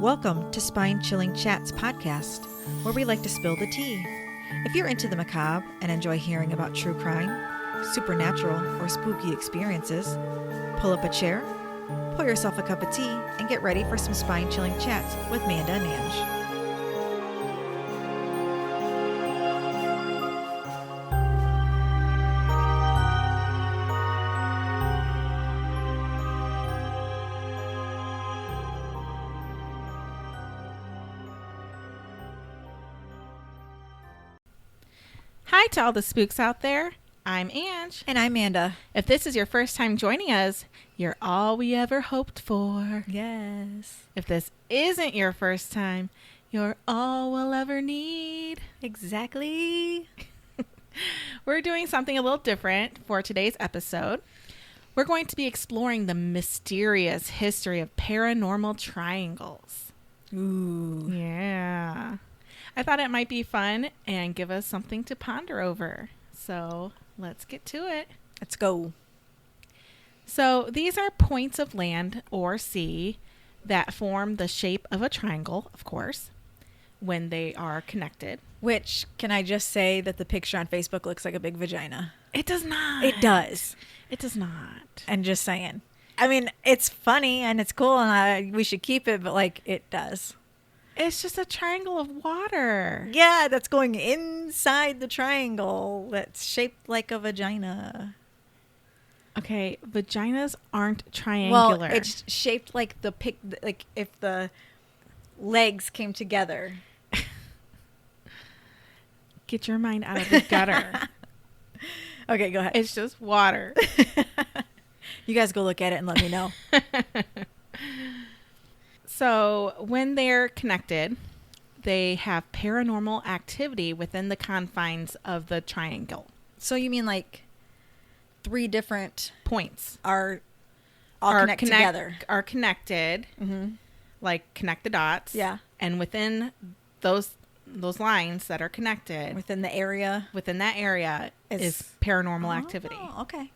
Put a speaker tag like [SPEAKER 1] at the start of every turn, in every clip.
[SPEAKER 1] Welcome to Spine Chilling Chats podcast, where we like to spill the tea. If you're into the macabre and enjoy hearing about true crime, supernatural, or spooky experiences, pull up a chair, pour yourself a cup of tea, and get ready for some spine chilling chats with Manda and Ange.
[SPEAKER 2] Hi to all the spooks out there. I'm Ange.
[SPEAKER 1] And I'm Manda.
[SPEAKER 2] If this is your first time joining us, you're all we ever hoped for.
[SPEAKER 1] Yes.
[SPEAKER 2] If this isn't your first time, you're all we'll ever need.
[SPEAKER 1] Exactly.
[SPEAKER 2] We're doing something a little different for today's episode. We're going to be exploring the mysterious history of paranormal triangles.
[SPEAKER 1] Ooh.
[SPEAKER 2] Yeah. I thought it might be fun and give us something to ponder over. So let's get to it.
[SPEAKER 1] Let's go.
[SPEAKER 2] So these are points of land or sea that form the shape of a triangle, of course, when they are connected.
[SPEAKER 1] Which, can I just say that the picture on Facebook looks like a big vagina?
[SPEAKER 2] It does not.
[SPEAKER 1] It does.
[SPEAKER 2] It does not.
[SPEAKER 1] And just saying. I mean, it's funny and it's cool and we should keep it, but like it does.
[SPEAKER 2] It's just a triangle of water.
[SPEAKER 1] Yeah, that's going inside the triangle that's shaped like a vagina.
[SPEAKER 2] Okay, vaginas aren't triangular.
[SPEAKER 1] Well, it's shaped like like if the legs came together.
[SPEAKER 2] Get your mind out of the gutter.
[SPEAKER 1] Okay, go ahead.
[SPEAKER 2] It's just water.
[SPEAKER 1] You guys go look at it and let me know.
[SPEAKER 2] So when they're connected, they have paranormal activity within the confines of the triangle.
[SPEAKER 1] So you mean like three different
[SPEAKER 2] Points
[SPEAKER 1] are together?
[SPEAKER 2] Are connected, like connect the dots.
[SPEAKER 1] Yeah.
[SPEAKER 2] And within those lines that are connected,
[SPEAKER 1] Within the area?
[SPEAKER 2] within that area is paranormal activity.
[SPEAKER 1] Oh, okay.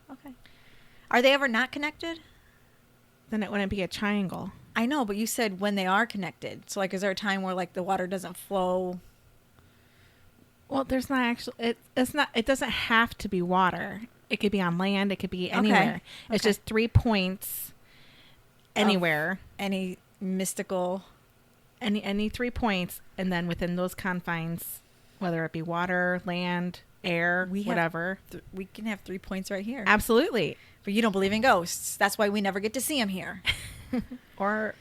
[SPEAKER 1] Are they ever not connected?
[SPEAKER 2] Then it wouldn't be a triangle.
[SPEAKER 1] I know, but you said when they are connected. So, like, is there a time where, like, the water doesn't flow?
[SPEAKER 2] Well, there's not actually. It doesn't have to be water. It could be on land. It could be anywhere. It's just 3 points. Anywhere.
[SPEAKER 1] Any mystical.
[SPEAKER 2] Any 3 points, and then within those confines, whether it be water, land, air, whatever.
[SPEAKER 1] We can have 3 points right here.
[SPEAKER 2] Absolutely.
[SPEAKER 1] But you don't believe in ghosts. That's why we never get to see them here.
[SPEAKER 2] Or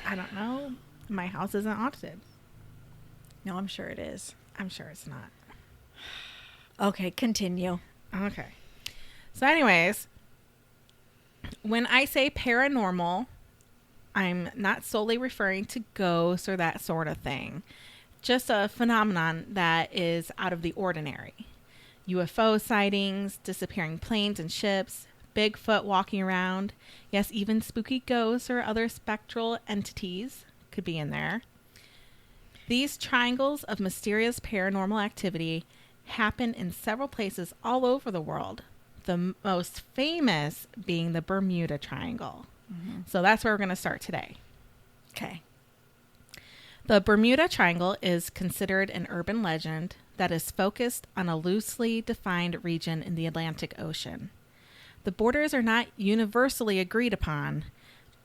[SPEAKER 2] I don't know. My house isn't haunted.
[SPEAKER 1] No, I'm sure it is.
[SPEAKER 2] I'm sure it's not.
[SPEAKER 1] Okay, continue.
[SPEAKER 2] Okay. So anyways, when I say paranormal, I'm not solely referring to ghosts or that sort of thing. Just a phenomenon that is out of the ordinary. UFO sightings, disappearing planes and ships, Bigfoot walking around. Yes, even spooky ghosts or other spectral entities could be in there. These triangles of mysterious paranormal activity happen in several places all over the world. The most famous being the Bermuda Triangle. Mm-hmm. So that's where we're going to start today.
[SPEAKER 1] Okay.
[SPEAKER 2] The Bermuda Triangle is considered an urban legend that is focused on a loosely defined region in the Atlantic Ocean. The borders are not universally agreed upon,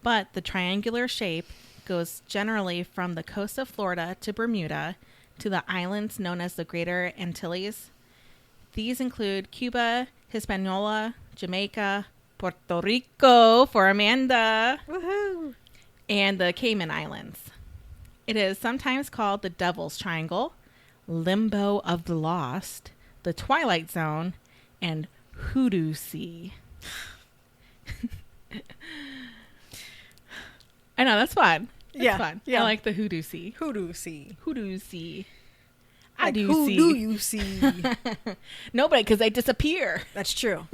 [SPEAKER 2] but the triangular shape goes generally from the coast of Florida to Bermuda to the islands known as the Greater Antilles. These include Cuba, Hispaniola, Jamaica, Puerto Rico for Amanda,
[SPEAKER 1] Woohoo!
[SPEAKER 2] And the Cayman Islands. It is sometimes called the Devil's Triangle, Limbo of the Lost, the Twilight Zone, and Hoodoo Sea. I know, that's fun. That's fun.
[SPEAKER 1] Yeah.
[SPEAKER 2] I like the Hoodoo Sea.
[SPEAKER 1] Hoodoo Sea.
[SPEAKER 2] Hoodoo Sea.
[SPEAKER 1] Like,
[SPEAKER 2] I do
[SPEAKER 1] who
[SPEAKER 2] see.
[SPEAKER 1] do you see?
[SPEAKER 2] Nobody, because they disappear.
[SPEAKER 1] That's true.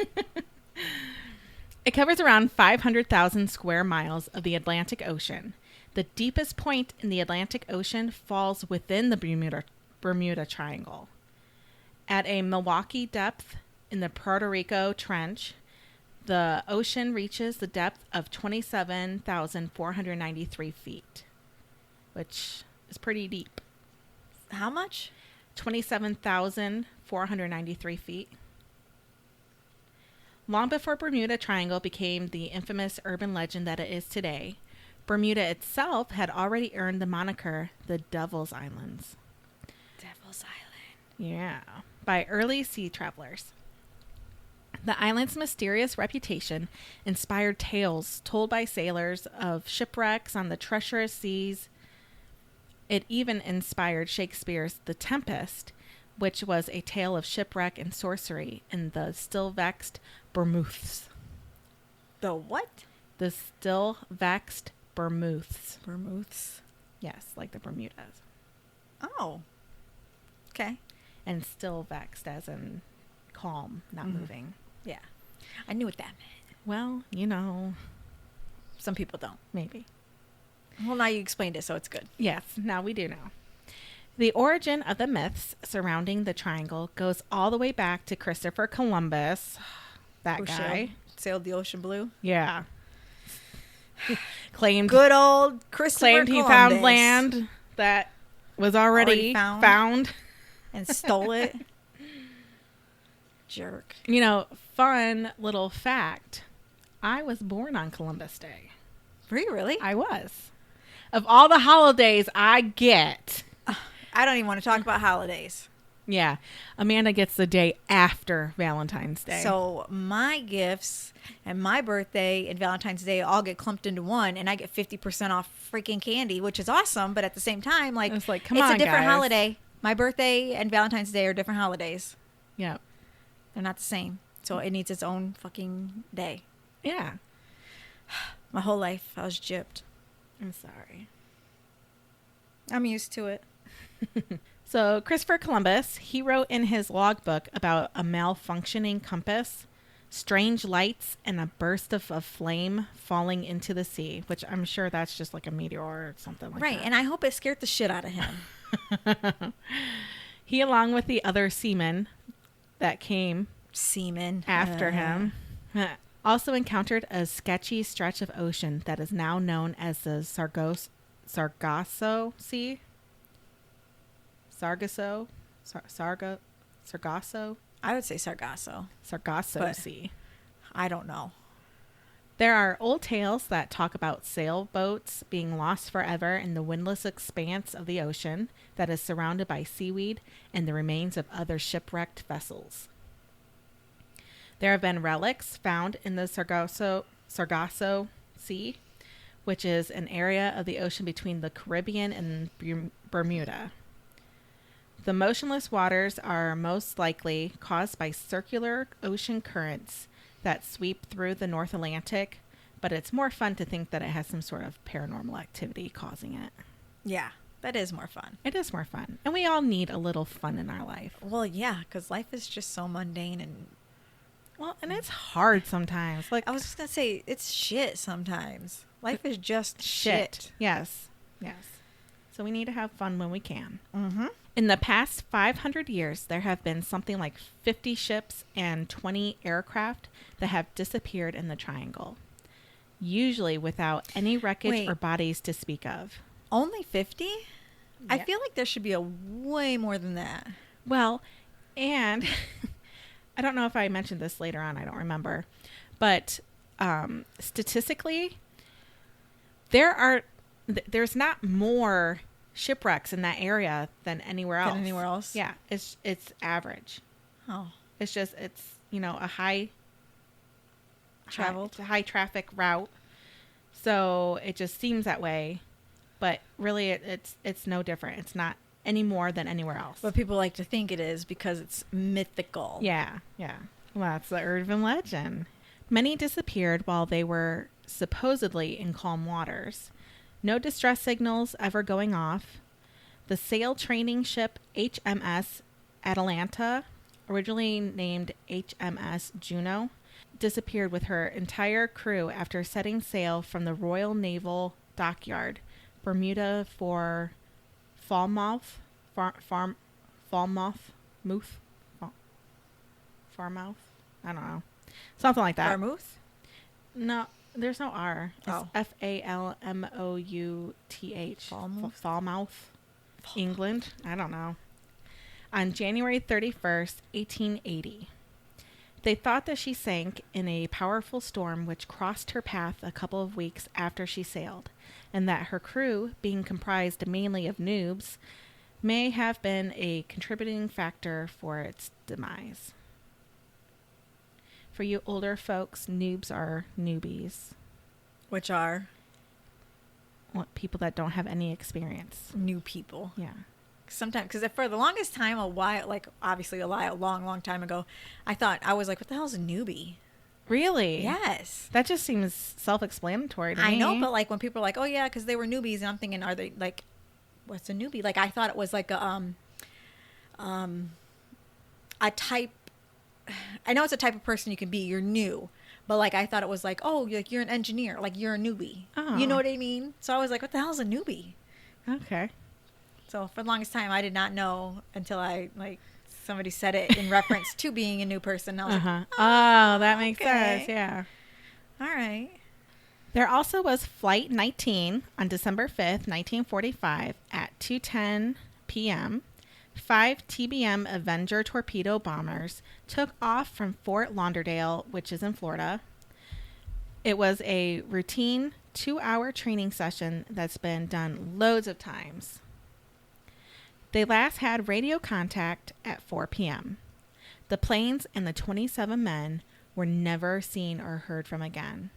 [SPEAKER 2] It covers around 500,000 square miles of the Atlantic Ocean. The deepest point in the Atlantic Ocean falls within the Bermuda Triangle. At a Milwaukee depth in the Puerto Rico Trench, the ocean reaches the depth of 27,493 feet. which is pretty deep.
[SPEAKER 1] How much?
[SPEAKER 2] 27,493 feet. Long before Bermuda Triangle became the infamous urban legend that it is today, Bermuda itself had already earned the moniker the Devil's Islands.
[SPEAKER 1] Devil's Island.
[SPEAKER 2] Yeah, by early sea travelers. The island's mysterious reputation inspired tales told by sailors of shipwrecks on the treacherous seas. It even inspired Shakespeare's The Tempest, which was a tale of shipwreck and sorcery in the still-vexed Bermuths.
[SPEAKER 1] The what?
[SPEAKER 2] The still-vexed Bermuths.
[SPEAKER 1] Vermouths.
[SPEAKER 2] Yes, like the Bermudas.
[SPEAKER 1] Oh. Okay.
[SPEAKER 2] And still vexed as in calm, not moving.
[SPEAKER 1] Yeah. I knew what that meant.
[SPEAKER 2] Well, you know,
[SPEAKER 1] Some people don't.
[SPEAKER 2] maybe.
[SPEAKER 1] Well, now you explained it, so it's good.
[SPEAKER 2] Yes, now we do know. The origin of the myths surrounding the triangle goes all the way back to Christopher Columbus. That
[SPEAKER 1] Who
[SPEAKER 2] guy.
[SPEAKER 1] sailed the ocean blue.
[SPEAKER 2] Yeah. claimed
[SPEAKER 1] Good old Christopher
[SPEAKER 2] he
[SPEAKER 1] Columbus.
[SPEAKER 2] found land that was already found.
[SPEAKER 1] And stole it. Jerk.
[SPEAKER 2] You know, fun little fact. I was born on Columbus Day.
[SPEAKER 1] Were you really?
[SPEAKER 2] I was. Of all the holidays I get.
[SPEAKER 1] I don't even want to talk about holidays.
[SPEAKER 2] Yeah. Amanda gets the day after Valentine's Day.
[SPEAKER 1] So my gifts and my birthday and Valentine's Day all get clumped into one, and I get 50% off freaking candy, which is awesome. But at the same time, like,
[SPEAKER 2] It's like, come
[SPEAKER 1] it's
[SPEAKER 2] on,
[SPEAKER 1] a different
[SPEAKER 2] guys.
[SPEAKER 1] holiday. My birthday and Valentine's Day are different holidays.
[SPEAKER 2] yeah.
[SPEAKER 1] They're not the same. So it needs its own fucking day.
[SPEAKER 2] Yeah.
[SPEAKER 1] My whole life, I was gypped.
[SPEAKER 2] I'm sorry.
[SPEAKER 1] I'm used to it.
[SPEAKER 2] So Christopher Columbus, he wrote in his logbook about a malfunctioning compass, strange lights, and a burst of flame falling into the sea, which I'm sure that's just like a meteor or something like
[SPEAKER 1] Right.
[SPEAKER 2] that.
[SPEAKER 1] And I hope it scared the shit out of him.
[SPEAKER 2] He, along with the other seamen that came
[SPEAKER 1] Seaman.
[SPEAKER 2] after him, also encountered a sketchy stretch of ocean that is now known as the Sargasso Sea. Sargasso? Sargasso?
[SPEAKER 1] I would say Sargasso.
[SPEAKER 2] Sargasso
[SPEAKER 1] But-
[SPEAKER 2] Sea.
[SPEAKER 1] I don't know.
[SPEAKER 2] There are old tales that talk about sailboats being lost forever in the windless expanse of the ocean that is surrounded by seaweed and the remains of other shipwrecked vessels. There have been relics found in the Sargasso Sea, which is an area of the ocean between the Caribbean and Bermuda. The motionless waters are most likely caused by circular ocean currents that sweep through the North Atlantic, but it's more fun to think that it has some sort of paranormal activity causing it.
[SPEAKER 1] Yeah, that is more fun.
[SPEAKER 2] It is more fun. And we all need a little fun in our life.
[SPEAKER 1] Well, yeah, because life is just so mundane. And
[SPEAKER 2] Well, and it's hard sometimes. Like
[SPEAKER 1] I was just going to say, it's shit sometimes. Life is just
[SPEAKER 2] shit.
[SPEAKER 1] shit.
[SPEAKER 2] Yes. Yes. So we need to have fun when we can.
[SPEAKER 1] Mm-hmm.
[SPEAKER 2] In the past 500 years, there have been something like 50 ships and 20 aircraft that have disappeared in the triangle, usually without any wreckage
[SPEAKER 1] Wait.
[SPEAKER 2] or bodies to speak of.
[SPEAKER 1] Only 50? I
[SPEAKER 2] Yeah.
[SPEAKER 1] feel like there should be a way more than that.
[SPEAKER 2] Well, and I don't know if I mentioned this later on. I don't remember. But statistically, there's not more shipwrecks in that area than anywhere else.
[SPEAKER 1] Than anywhere else?
[SPEAKER 2] Yeah, it's average.
[SPEAKER 1] Oh.
[SPEAKER 2] It's just a high
[SPEAKER 1] Traveled.
[SPEAKER 2] high traffic route. So it just seems that way, but really it's no different. It's not any more than anywhere else.
[SPEAKER 1] But people like to think it is because it's mythical.
[SPEAKER 2] Yeah, yeah. Well, that's the urban legend. Many disappeared while they were supposedly in calm waters. No distress signals ever going off. The sail training ship HMS Atalanta, originally named HMS Juno, disappeared with her entire crew after setting sail from the Royal Naval Dockyard, Bermuda for Falmouth. I don't know. Something like that.
[SPEAKER 1] Vermouth?
[SPEAKER 2] No, There's no R. It's
[SPEAKER 1] Oh.
[SPEAKER 2] Falmouth.
[SPEAKER 1] Falmouth?
[SPEAKER 2] Falmouth, England. I don't know. On January 31st, 1880. They thought that she sank in a powerful storm which crossed her path a couple of weeks after she sailed, and that her crew, being comprised mainly of noobs, may have been a contributing factor for its demise. For you older folks, noobs are newbies.
[SPEAKER 1] Which are
[SPEAKER 2] People that don't have any experience.
[SPEAKER 1] new people.
[SPEAKER 2] Yeah.
[SPEAKER 1] Sometimes, because for the longest time, obviously a long time ago, I was like, what the hell is a newbie?
[SPEAKER 2] Really?
[SPEAKER 1] Yes.
[SPEAKER 2] That just seems self-explanatory to me.
[SPEAKER 1] I know, but like when people are like, oh yeah, because they were newbies, and I'm thinking, are they like, what's a newbie? Like I thought it was like a type. I know it's a type of person you can be. You're new, but like I thought it was like, oh, you're an engineer, like you're a newbie.
[SPEAKER 2] Oh.
[SPEAKER 1] You know what I mean? So I was like, what the hell is a newbie?
[SPEAKER 2] Okay.
[SPEAKER 1] So for the longest time, I did not know until somebody said it in reference to being a new person. I was like,
[SPEAKER 2] oh, that makes
[SPEAKER 1] okay.
[SPEAKER 2] sense. Yeah.
[SPEAKER 1] All right.
[SPEAKER 2] There also was Flight 19 on December 5th, 1945 at 2:10 p.m. 5 TBM Avenger torpedo bombers took off from Fort Lauderdale, which is in Florida. It was a routine 2-hour training session that's been done loads of times. They last had radio contact at 4 p.m. The planes and the 27 men were never seen or heard from again.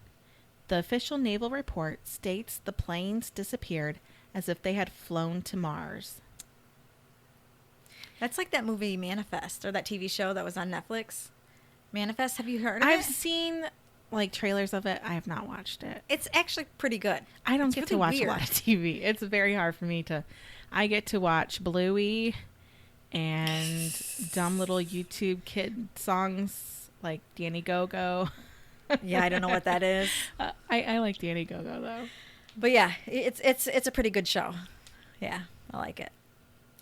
[SPEAKER 2] The official naval report states the planes disappeared as if they had flown to Mars.
[SPEAKER 1] That's like that movie Manifest, or that TV show that was on Netflix. Manifest, have you heard of it?
[SPEAKER 2] I've seen like trailers of it. I have not watched it.
[SPEAKER 1] It's actually pretty good.
[SPEAKER 2] I don't
[SPEAKER 1] It's
[SPEAKER 2] get to
[SPEAKER 1] really
[SPEAKER 2] watch
[SPEAKER 1] weird.
[SPEAKER 2] a lot of TV. It's very hard for me to. I get to watch Bluey and dumb little YouTube kid songs like Danny Go-Go.
[SPEAKER 1] Yeah, I don't know what that is.
[SPEAKER 2] I like Danny Go-Go though.
[SPEAKER 1] But yeah, it's a pretty good show. Yeah, I like it.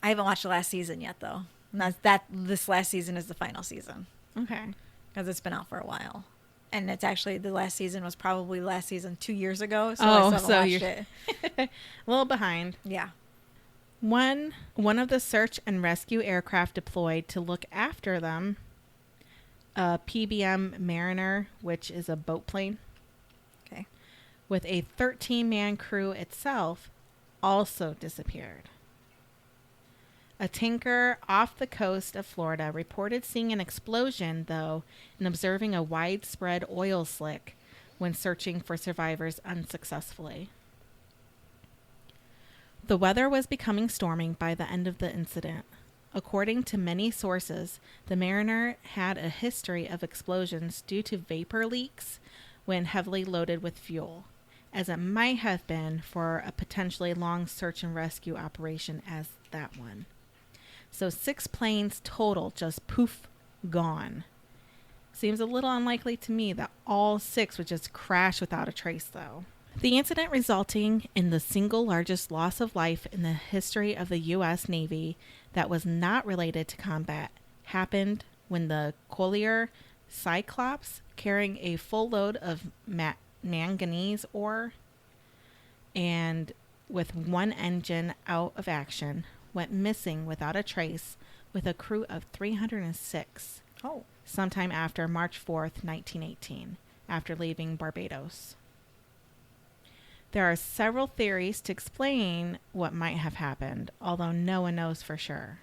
[SPEAKER 1] I haven't watched the last season yet though. And this last season is the final season
[SPEAKER 2] Okay.
[SPEAKER 1] because it's been out for a while. And it's actually, the last season was probably last season 2 years ago. So I still haven't watched it.
[SPEAKER 2] a little behind.
[SPEAKER 1] Yeah.
[SPEAKER 2] One of the search and rescue aircraft deployed to look after them, a PBM Mariner, which is a boat plane,
[SPEAKER 1] Okay.
[SPEAKER 2] with a 13-man crew itself, also disappeared. A tanker off the coast of Florida reported seeing an explosion, though, and observing a widespread oil slick when searching for survivors unsuccessfully. The weather was becoming stormy by the end of the incident. According to many sources, the Mariner had a history of explosions due to vapor leaks when heavily loaded with fuel, as it might have been for a potentially long search and rescue operation as that one. So 6 planes total, just poof, gone. Seems a little unlikely to me that all 6 would just crash without a trace, though. The incident, resulting in the single largest loss of life in the history of the U.S. Navy that was not related to combat, happened when the collier Cyclops, carrying a full load of manganese ore and with one engine out of action, went missing without a trace with a crew of 306 sometime after March 4th, 1918, after leaving Barbados. There are several theories to explain what might have happened, although no one knows for sure.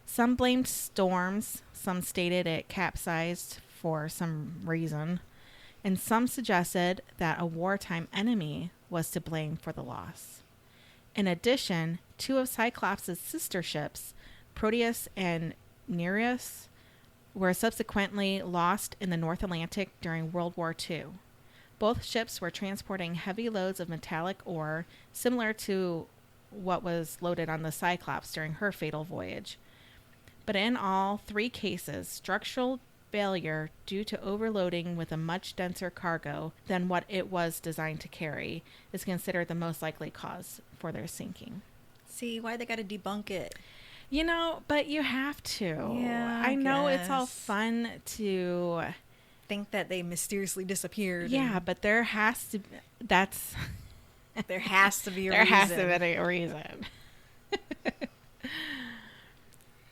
[SPEAKER 2] Some blamed storms, some stated it capsized for some reason, and some suggested that a wartime enemy was to blame for the loss. In addition, 2 of Cyclops' sister ships, Proteus and Nereus, were subsequently lost in the North Atlantic during World War II. Both ships were transporting heavy loads of metallic ore, similar to what was loaded on the Cyclops during her fatal voyage. But in all 3 cases, structural failure due to overloading with a much denser cargo than what it was designed to carry is considered the most likely cause for their sinking.
[SPEAKER 1] See, why they got to debunk it?
[SPEAKER 2] You know, but you have to.
[SPEAKER 1] Yeah,
[SPEAKER 2] I know it's all
[SPEAKER 1] guess.
[SPEAKER 2] fun to
[SPEAKER 1] think that they mysteriously disappeared.
[SPEAKER 2] Yeah, but there has to be, that's
[SPEAKER 1] there has to be a
[SPEAKER 2] there
[SPEAKER 1] reason.
[SPEAKER 2] has to be a reason.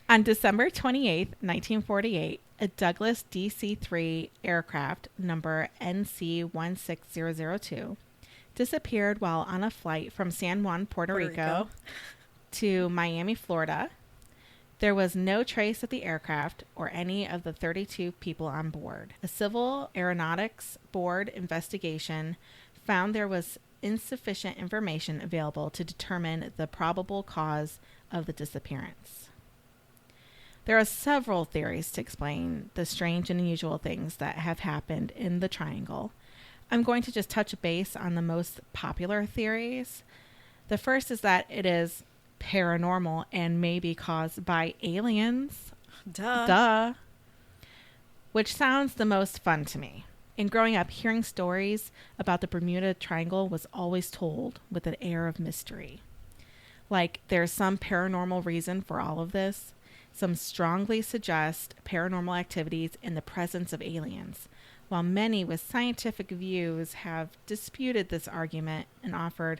[SPEAKER 2] On December 28th, 1948, a Douglas DC-3 aircraft number NC-16002 disappeared while on a flight from San Juan, Puerto Rico to Miami, Florida. There was no trace of the aircraft or any of the 32 people on board. A Civil Aeronautics Board investigation found there was insufficient information available to determine the probable cause of the disappearance. There are several theories to explain the strange and unusual things that have happened in the triangle. I'm going to just touch base on the most popular theories. The first is that it is paranormal and may be caused by aliens. Duh. Which sounds the most fun to me. In growing up, hearing stories about the Bermuda Triangle was always told with an air of mystery. Like there's some paranormal reason for all of this. Some strongly suggest paranormal activities in the presence of aliens, while many with scientific views have disputed this argument and offered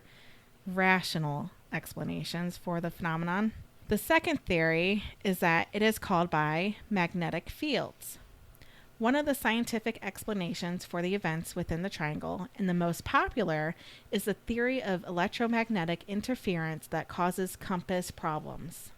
[SPEAKER 2] rational explanations for the phenomenon. The second theory is that it is caused by magnetic fields. One of the scientific explanations for the events within the triangle, and the most popular, is the theory of electromagnetic interference that causes compass problems.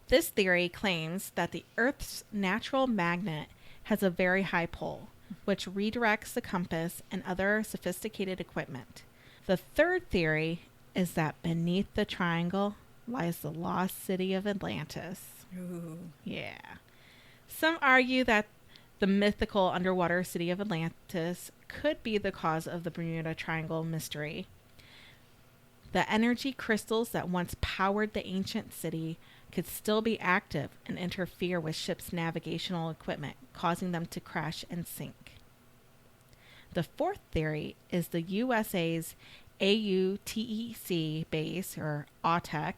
[SPEAKER 2] This theory claims that the Earth's natural magnet has a very high pole, which redirects the compass and other sophisticated equipment. The third theory is that beneath the triangle lies the lost city of Atlantis.
[SPEAKER 1] Ooh.
[SPEAKER 2] Yeah. Some argue that the mythical underwater city of Atlantis could be the cause of the Bermuda Triangle mystery. The energy crystals that once powered the ancient city could still be active and interfere with ships' navigational equipment, causing them to crash and sink. The fourth theory is the USA's AUTEC base, or AUTEC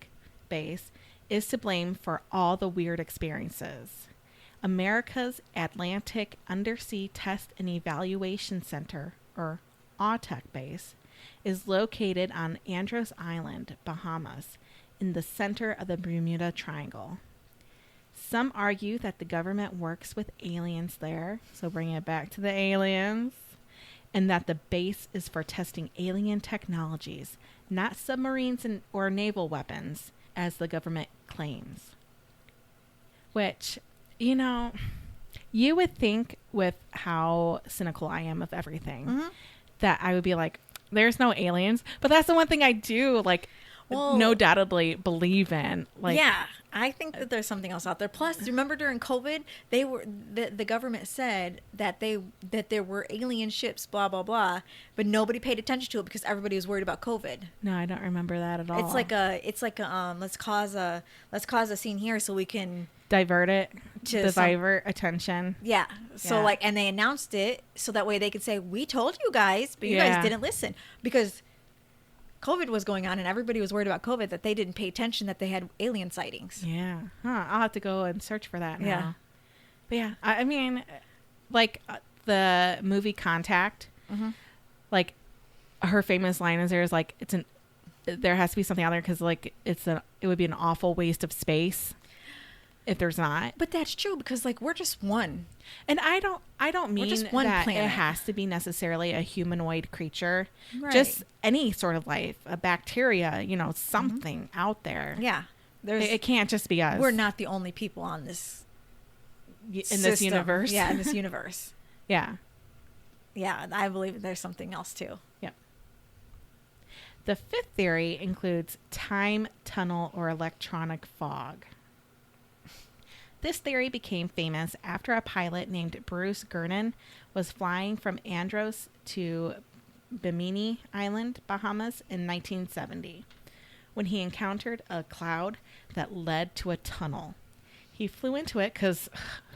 [SPEAKER 2] base, is to blame for all the weird experiences. America's Atlantic Undersea Test and Evaluation Center, or AUTEC base, is located on Andros Island, Bahamas, in the center of the Bermuda Triangle. Some argue that the government works with aliens there, so bring it back to the aliens, and that the base is for testing alien technologies, not submarines or naval weapons, as the government claims. Which, you know, you would think with how cynical I am of everything, that I would be like, there's no aliens. But that's the one thing I do, like, no doubtedly believe in. Like,
[SPEAKER 1] yeah, I think that there's something else out there. Plus, remember during COVID, they were the government said that there were alien ships, blah blah blah, but nobody paid attention to it because everybody was worried about COVID.
[SPEAKER 2] No, I don't remember that at all.
[SPEAKER 1] It's like a let's cause a scene here so we can
[SPEAKER 2] divert attention.
[SPEAKER 1] Yeah. So like, and they announced it so that way they could say, we told you guys, but you guys didn't listen, because COVID was going on and everybody was worried about COVID, that they didn't pay attention that they had alien sightings.
[SPEAKER 2] Yeah. I'll have to go and search for that now.
[SPEAKER 1] Yeah.
[SPEAKER 2] But yeah, I mean, like the movie Contact, like her famous line is like, there has to be something out there because like it would be an awful waste of space if there's not.
[SPEAKER 1] But that's true, because like we're just one.
[SPEAKER 2] And I don't mean
[SPEAKER 1] just one
[SPEAKER 2] that
[SPEAKER 1] planet.
[SPEAKER 2] It has to be necessarily a humanoid creature.
[SPEAKER 1] Right.
[SPEAKER 2] Just any sort of life, a bacteria, something out there.
[SPEAKER 1] Yeah.
[SPEAKER 2] It can't just be us.
[SPEAKER 1] We're not the only people on this
[SPEAKER 2] this universe.
[SPEAKER 1] Yeah, in this universe.
[SPEAKER 2] Yeah.
[SPEAKER 1] Yeah, I believe there's something else too.
[SPEAKER 2] Yep. The fifth theory includes time tunnel or electronic fog. This theory became famous after a pilot named Bruce Gernon was flying from Andros to Bimini Island, Bahamas in 1970, when he encountered a cloud that led to a tunnel. He flew into it because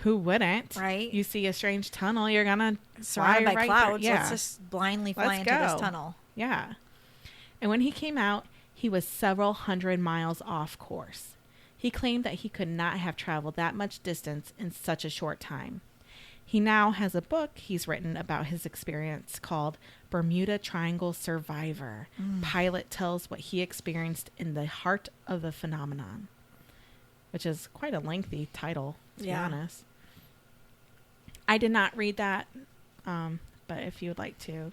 [SPEAKER 2] who wouldn't?
[SPEAKER 1] Right.
[SPEAKER 2] You see a strange tunnel, you're going to
[SPEAKER 1] Surrounded by
[SPEAKER 2] right
[SPEAKER 1] clouds.
[SPEAKER 2] through.
[SPEAKER 1] Let's just blindly fly into this tunnel.
[SPEAKER 2] Yeah. And when he came out, he was several hundred miles off course. He claimed that he could not have traveled that much distance in such a short time. He now has a book he's written about his experience called Bermuda Triangle Survivor. Pilot tells what he experienced in the heart of the phenomenon, which is quite a lengthy title, to be honest. I did not read that, but if you would like to,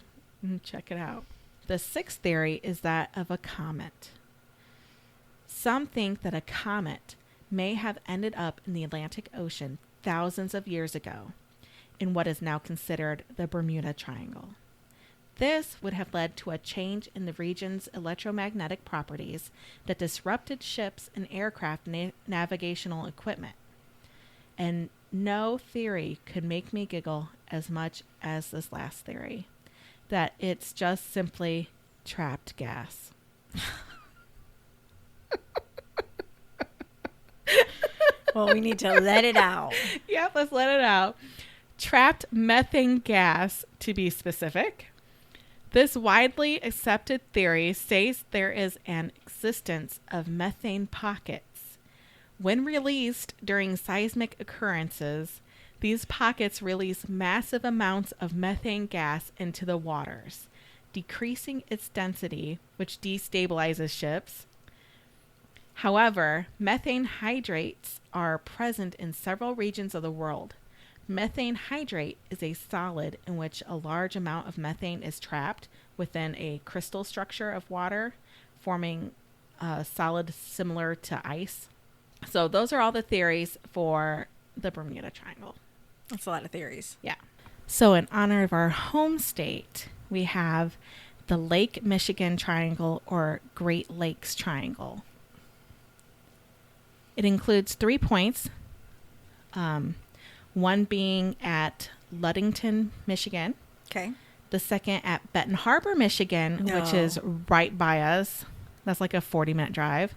[SPEAKER 2] check it out. The sixth theory is that of a comet. Some think that a comet may have ended up in the Atlantic Ocean thousands of years ago in what is now considered the Bermuda Triangle. This would have led to a change in the region's electromagnetic properties that disrupted ships and aircraft navigational equipment. And no theory could make me giggle as much as this last theory, that it's just simply trapped gas.
[SPEAKER 1] Well, we need to let it out.
[SPEAKER 2] Yep, let's let it out. Trapped methane gas, to be specific. This widely accepted theory states there is an existence of methane pockets. When released during seismic occurrences, these pockets release massive amounts of methane gas into the waters, decreasing its density, which destabilizes ships. However, methane hydrates are present in several regions of the world. Methane hydrate is a solid in which a large amount of methane is trapped within a crystal structure of water, forming a solid similar to ice. So those are all the theories for the Bermuda Triangle.
[SPEAKER 1] That's a lot of theories.
[SPEAKER 2] Yeah. So in honor of our home state, we have the Lake Michigan Triangle or Great Lakes Triangle. It includes 3 points, one being at Ludington, Michigan.
[SPEAKER 1] Okay.
[SPEAKER 2] The second at Benton Harbor, Michigan, which is right by us. That's like a 40-minute drive.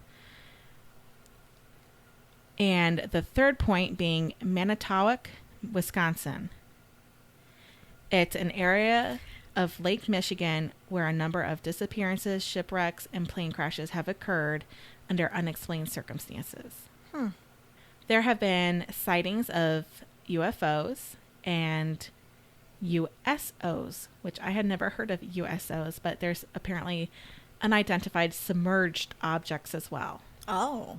[SPEAKER 2] And the third point being Manitowoc, Wisconsin. It's an area of Lake Michigan where a number of disappearances, shipwrecks, and plane crashes have occurred under unexplained circumstances. There have been sightings of UFOs and USOs, which I had never heard of USOs, but there's apparently unidentified submerged objects as well.
[SPEAKER 1] Oh.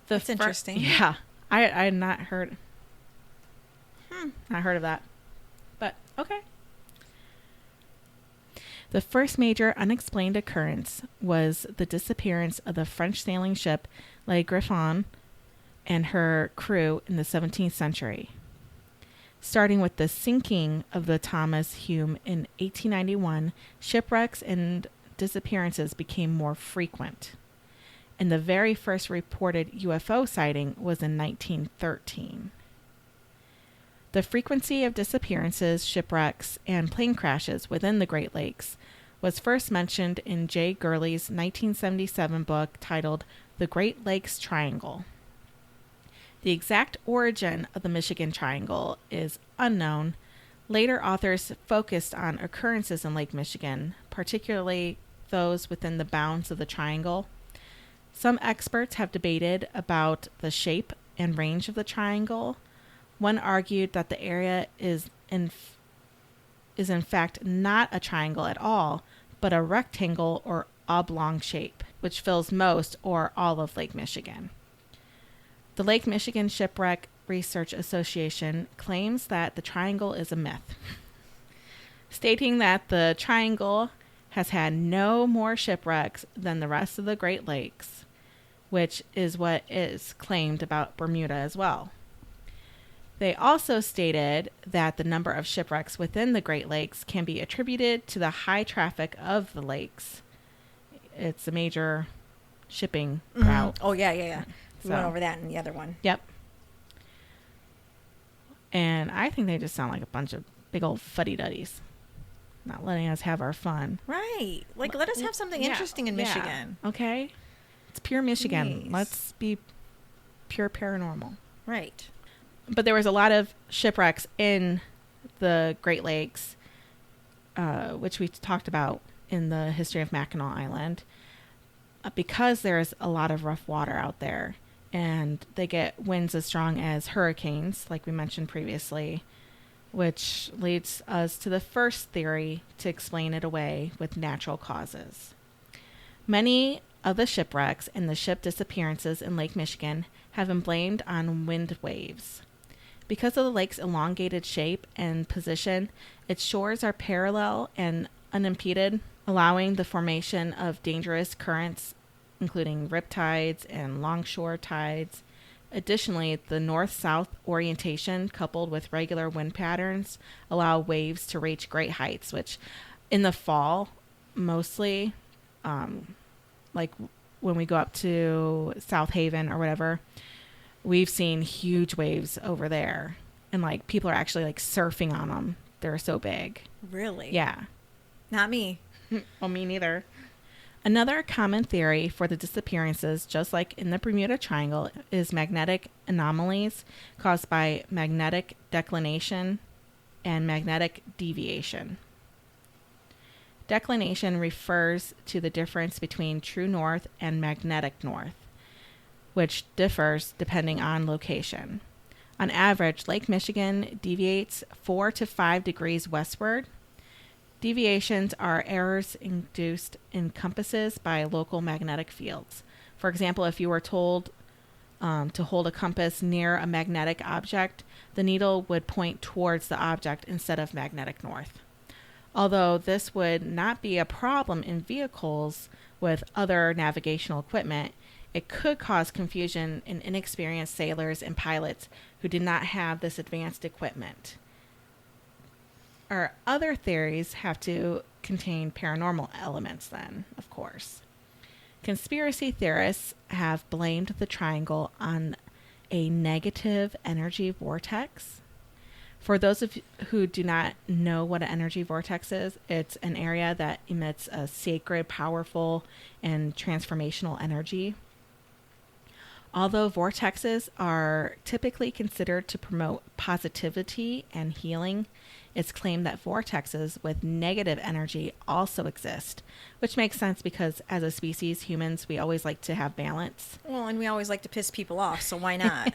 [SPEAKER 1] That's interesting.
[SPEAKER 2] Yeah. I had not heard. Not heard of that. But okay. The first major unexplained occurrence was the disappearance of the French sailing ship Le Griffon and her crew in the 17th century. Starting with the sinking of the Thomas Hume in 1891, shipwrecks and disappearances became more frequent. And the very first reported UFO sighting was in 1913. The frequency of disappearances, shipwrecks, and plane crashes within the Great Lakes was first mentioned in J. Gurley's 1977 book titled The Great Lakes Triangle. The exact origin of the Michigan Triangle is unknown. Later authors focused on occurrences in Lake Michigan, particularly those within the bounds of the triangle. Some experts have debated about the shape and range of the triangle. One argued that the area is in fact not a triangle at all, but a rectangle or oblong shape, which fills most or all of Lake Michigan. The Lake Michigan Shipwreck Research Association claims that the triangle is a myth, stating that the triangle has had no more shipwrecks than the rest of the Great Lakes, which is what is claimed about Bermuda as well. They also stated that the number of shipwrecks within the Great Lakes can be attributed to the high traffic of the lakes. It's a major shipping route.
[SPEAKER 1] Oh, yeah. We went over that in the other one.
[SPEAKER 2] Yep. And I think they just sound like a bunch of big old fuddy-duddies. Not letting us have our fun.
[SPEAKER 1] Right. Like, let us have something interesting in Michigan.
[SPEAKER 2] Okay. It's pure Michigan.
[SPEAKER 1] Nice.
[SPEAKER 2] Let's be pure paranormal.
[SPEAKER 1] Right.
[SPEAKER 2] But there was a lot of shipwrecks in the Great Lakes, which we talked about in the history of Mackinac Island, because there's a lot of rough water out there. and they get winds as strong as hurricanes, like we mentioned previously, which leads us to the first theory to explain it away with natural causes. Many of the shipwrecks and the ship disappearances in Lake Michigan have been blamed on wind waves. Because of the lake's elongated shape and position, its shores are parallel and unimpeded, allowing the formation of dangerous currents, including riptides and longshore tides. Additionally, the north-south orientation coupled with regular wind patterns allow waves to reach great heights, which in the fall, mostly, like when we go up to South Haven or whatever, we've seen huge waves over there. And like people are actually like surfing on them. They're so big.
[SPEAKER 1] Really?
[SPEAKER 2] Yeah.
[SPEAKER 1] Not me.
[SPEAKER 2] Well, me neither. Another common theory for the disappearances, just like in the Bermuda Triangle, is magnetic anomalies caused by magnetic declination and magnetic deviation. Declination refers to the difference between true north and magnetic north, which differs depending on location. On average, Lake Michigan deviates 4 to 5 degrees westward. Deviations are errors induced in compasses by local magnetic fields. For example, if you were told to hold a compass near a magnetic object, the needle would point towards the object instead of magnetic north. Although this would not be a problem in vehicles with other navigational equipment, it could cause confusion in inexperienced sailors and pilots who did not have this advanced equipment. Our other theories have to contain paranormal elements then, of course. Conspiracy theorists have blamed the triangle on a negative energy vortex. For those of you who do not know what an energy vortex is, it's an area that emits a sacred, powerful, and transformational energy. Although vortexes are typically considered to promote positivity and healing, it's claimed that vortexes with negative energy also exist, which makes sense because as a species, humans, we always like to have balance.
[SPEAKER 1] Well, and we always like to piss people off, so why not?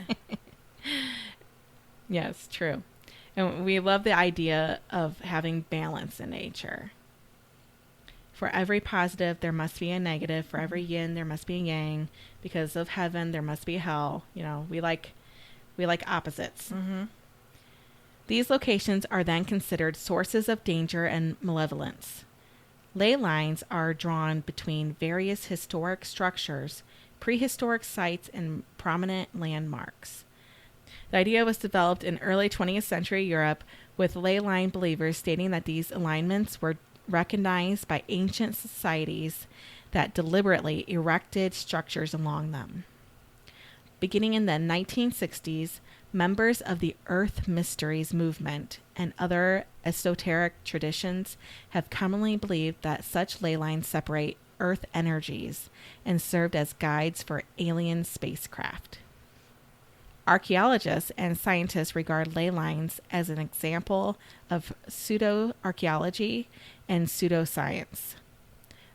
[SPEAKER 2] Yes, true. And we love the idea of having balance in nature. For every positive, there must be a negative. For every yin, there must be a yang. Because of heaven, there must be hell. You know, we like opposites.
[SPEAKER 1] Mm-hmm.
[SPEAKER 2] These locations are then considered sources of danger and malevolence. Ley lines are drawn between various historic structures, prehistoric sites, and prominent landmarks. The idea was developed in early 20th century Europe, with ley line believers stating that these alignments were recognized by ancient societies that deliberately erected structures along them. Beginning in the 1960s, members of the Earth Mysteries movement and other esoteric traditions have commonly believed that such ley lines separate Earth energies and served as guides for alien spacecraft. Archaeologists and scientists regard ley lines as an example of pseudo-archaeology and pseudoscience.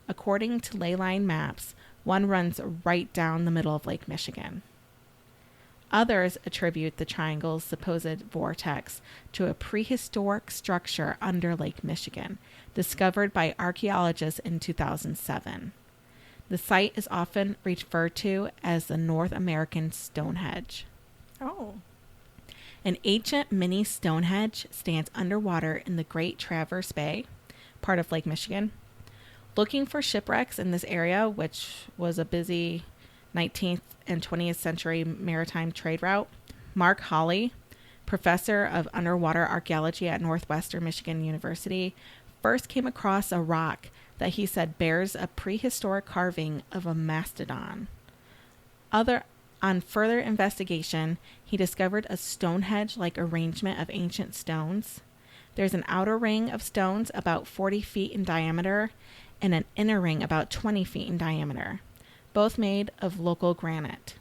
[SPEAKER 2] According to ley line maps, one runs right down the middle of Lake Michigan. Others attribute the triangle's supposed vortex to a prehistoric structure under Lake Michigan, discovered by archaeologists in 2007. The site is often referred to as the North American Stonehenge.
[SPEAKER 1] Oh.
[SPEAKER 2] An ancient mini Stonehenge stands underwater in the Great Traverse Bay, part of Lake Michigan. Looking for shipwrecks in this area, which was a busy 19th and 20th century maritime trade route, Mark Hawley, professor of underwater archaeology at Northwestern Michigan University, first came across a rock that he said bears a prehistoric carving of a mastodon. On further investigation, he discovered a Stonehenge-like arrangement of ancient stones. There's an outer ring of stones about 40 feet in diameter and an inner ring about 20 feet in diameter, both made of local granite.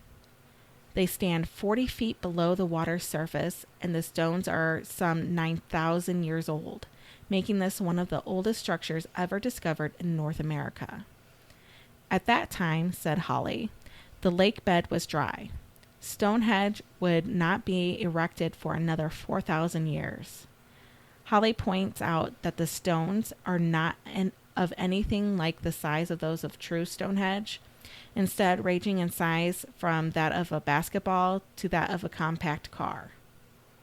[SPEAKER 2] They stand 40 feet below the water's surface, and the stones are some 9,000 years old, making this one of the oldest structures ever discovered in North America. At that time, said Hawley, the lake bed was dry. Stonehenge would not be erected for another 4,000 years. Holly points out that the stones are not of anything like the size of those of true Stonehenge, instead ranging in size from that of a basketball to that of a compact car.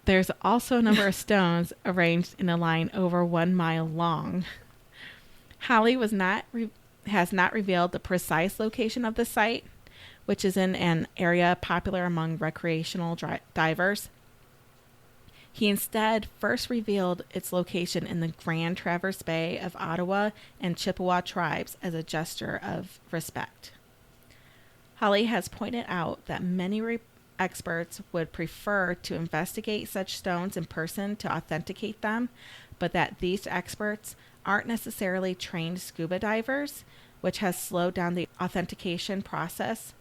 [SPEAKER 2] There's also a number of stones arranged in a line over 1 mile long. Holly has not revealed the precise location of the site, which is in an area popular among recreational divers. He instead first revealed its location in the Grand Traverse Bay of Ottawa and Chippewa tribes as a gesture of respect. Holly has pointed out that many experts would prefer to investigate such stones in person to authenticate them, but that these experts aren't necessarily trained scuba divers, which has slowed down the authentication process.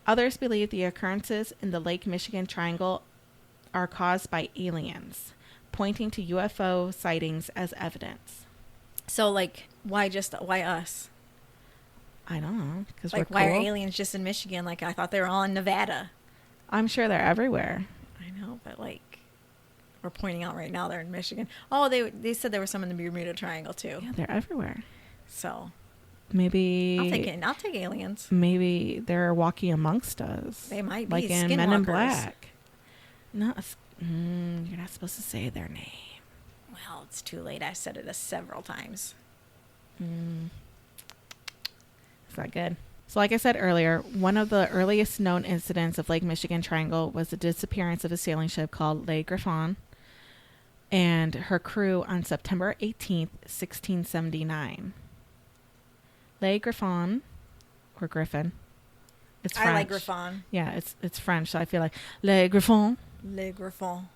[SPEAKER 2] Others believe the occurrences in the Lake Michigan Triangle are caused by aliens, pointing to UFO sightings as evidence.
[SPEAKER 1] So, like, why us?
[SPEAKER 2] I don't know, because
[SPEAKER 1] like, why are aliens just in Michigan? Like, I thought they were all in Nevada.
[SPEAKER 2] I'm sure they're everywhere.
[SPEAKER 1] I know, but like, we're pointing out right now they're in Michigan. Oh, they said there were some in the Bermuda Triangle too.
[SPEAKER 2] Yeah, they're everywhere.
[SPEAKER 1] So
[SPEAKER 2] maybe
[SPEAKER 1] I'll take aliens.
[SPEAKER 2] Maybe they're walking amongst us.
[SPEAKER 1] They might be
[SPEAKER 2] like in Men in Black. No, you're not supposed to say their name.
[SPEAKER 1] Well, it's too late. I said it several times.
[SPEAKER 2] Is that good? So like I said earlier, one of the earliest known incidents of Lake Michigan Triangle was the disappearance of a sailing ship called Le Griffon and her crew on September 18th, 1679. Le Griffon, or Griffin. It's French.
[SPEAKER 1] I like Griffon.
[SPEAKER 2] Yeah, it's French, so I feel like Le Griffon.
[SPEAKER 1] Le Griffon.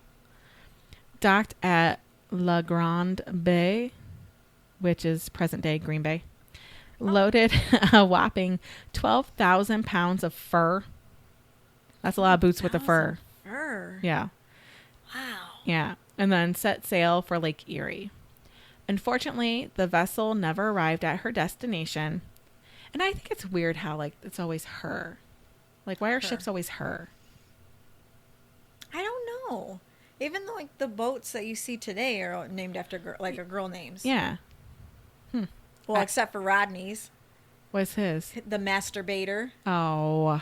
[SPEAKER 2] Docked at La Grande Bay, which is present-day Green Bay. Loaded a whopping 12,000 pounds of fur. That's a lot of boots with the fur. Yeah.
[SPEAKER 1] Wow.
[SPEAKER 2] Yeah. And then set sail for Lake Erie. Unfortunately, the vessel never arrived at her destination. And I think it's weird how, like, it's always her. Like, why are ships always her?
[SPEAKER 1] I don't know. Even though, like, the boats that you see today are named after, like, a girl names.
[SPEAKER 2] Yeah.
[SPEAKER 1] Well, except for Rodney's.
[SPEAKER 2] What's his?
[SPEAKER 1] The masturbator.
[SPEAKER 2] Oh.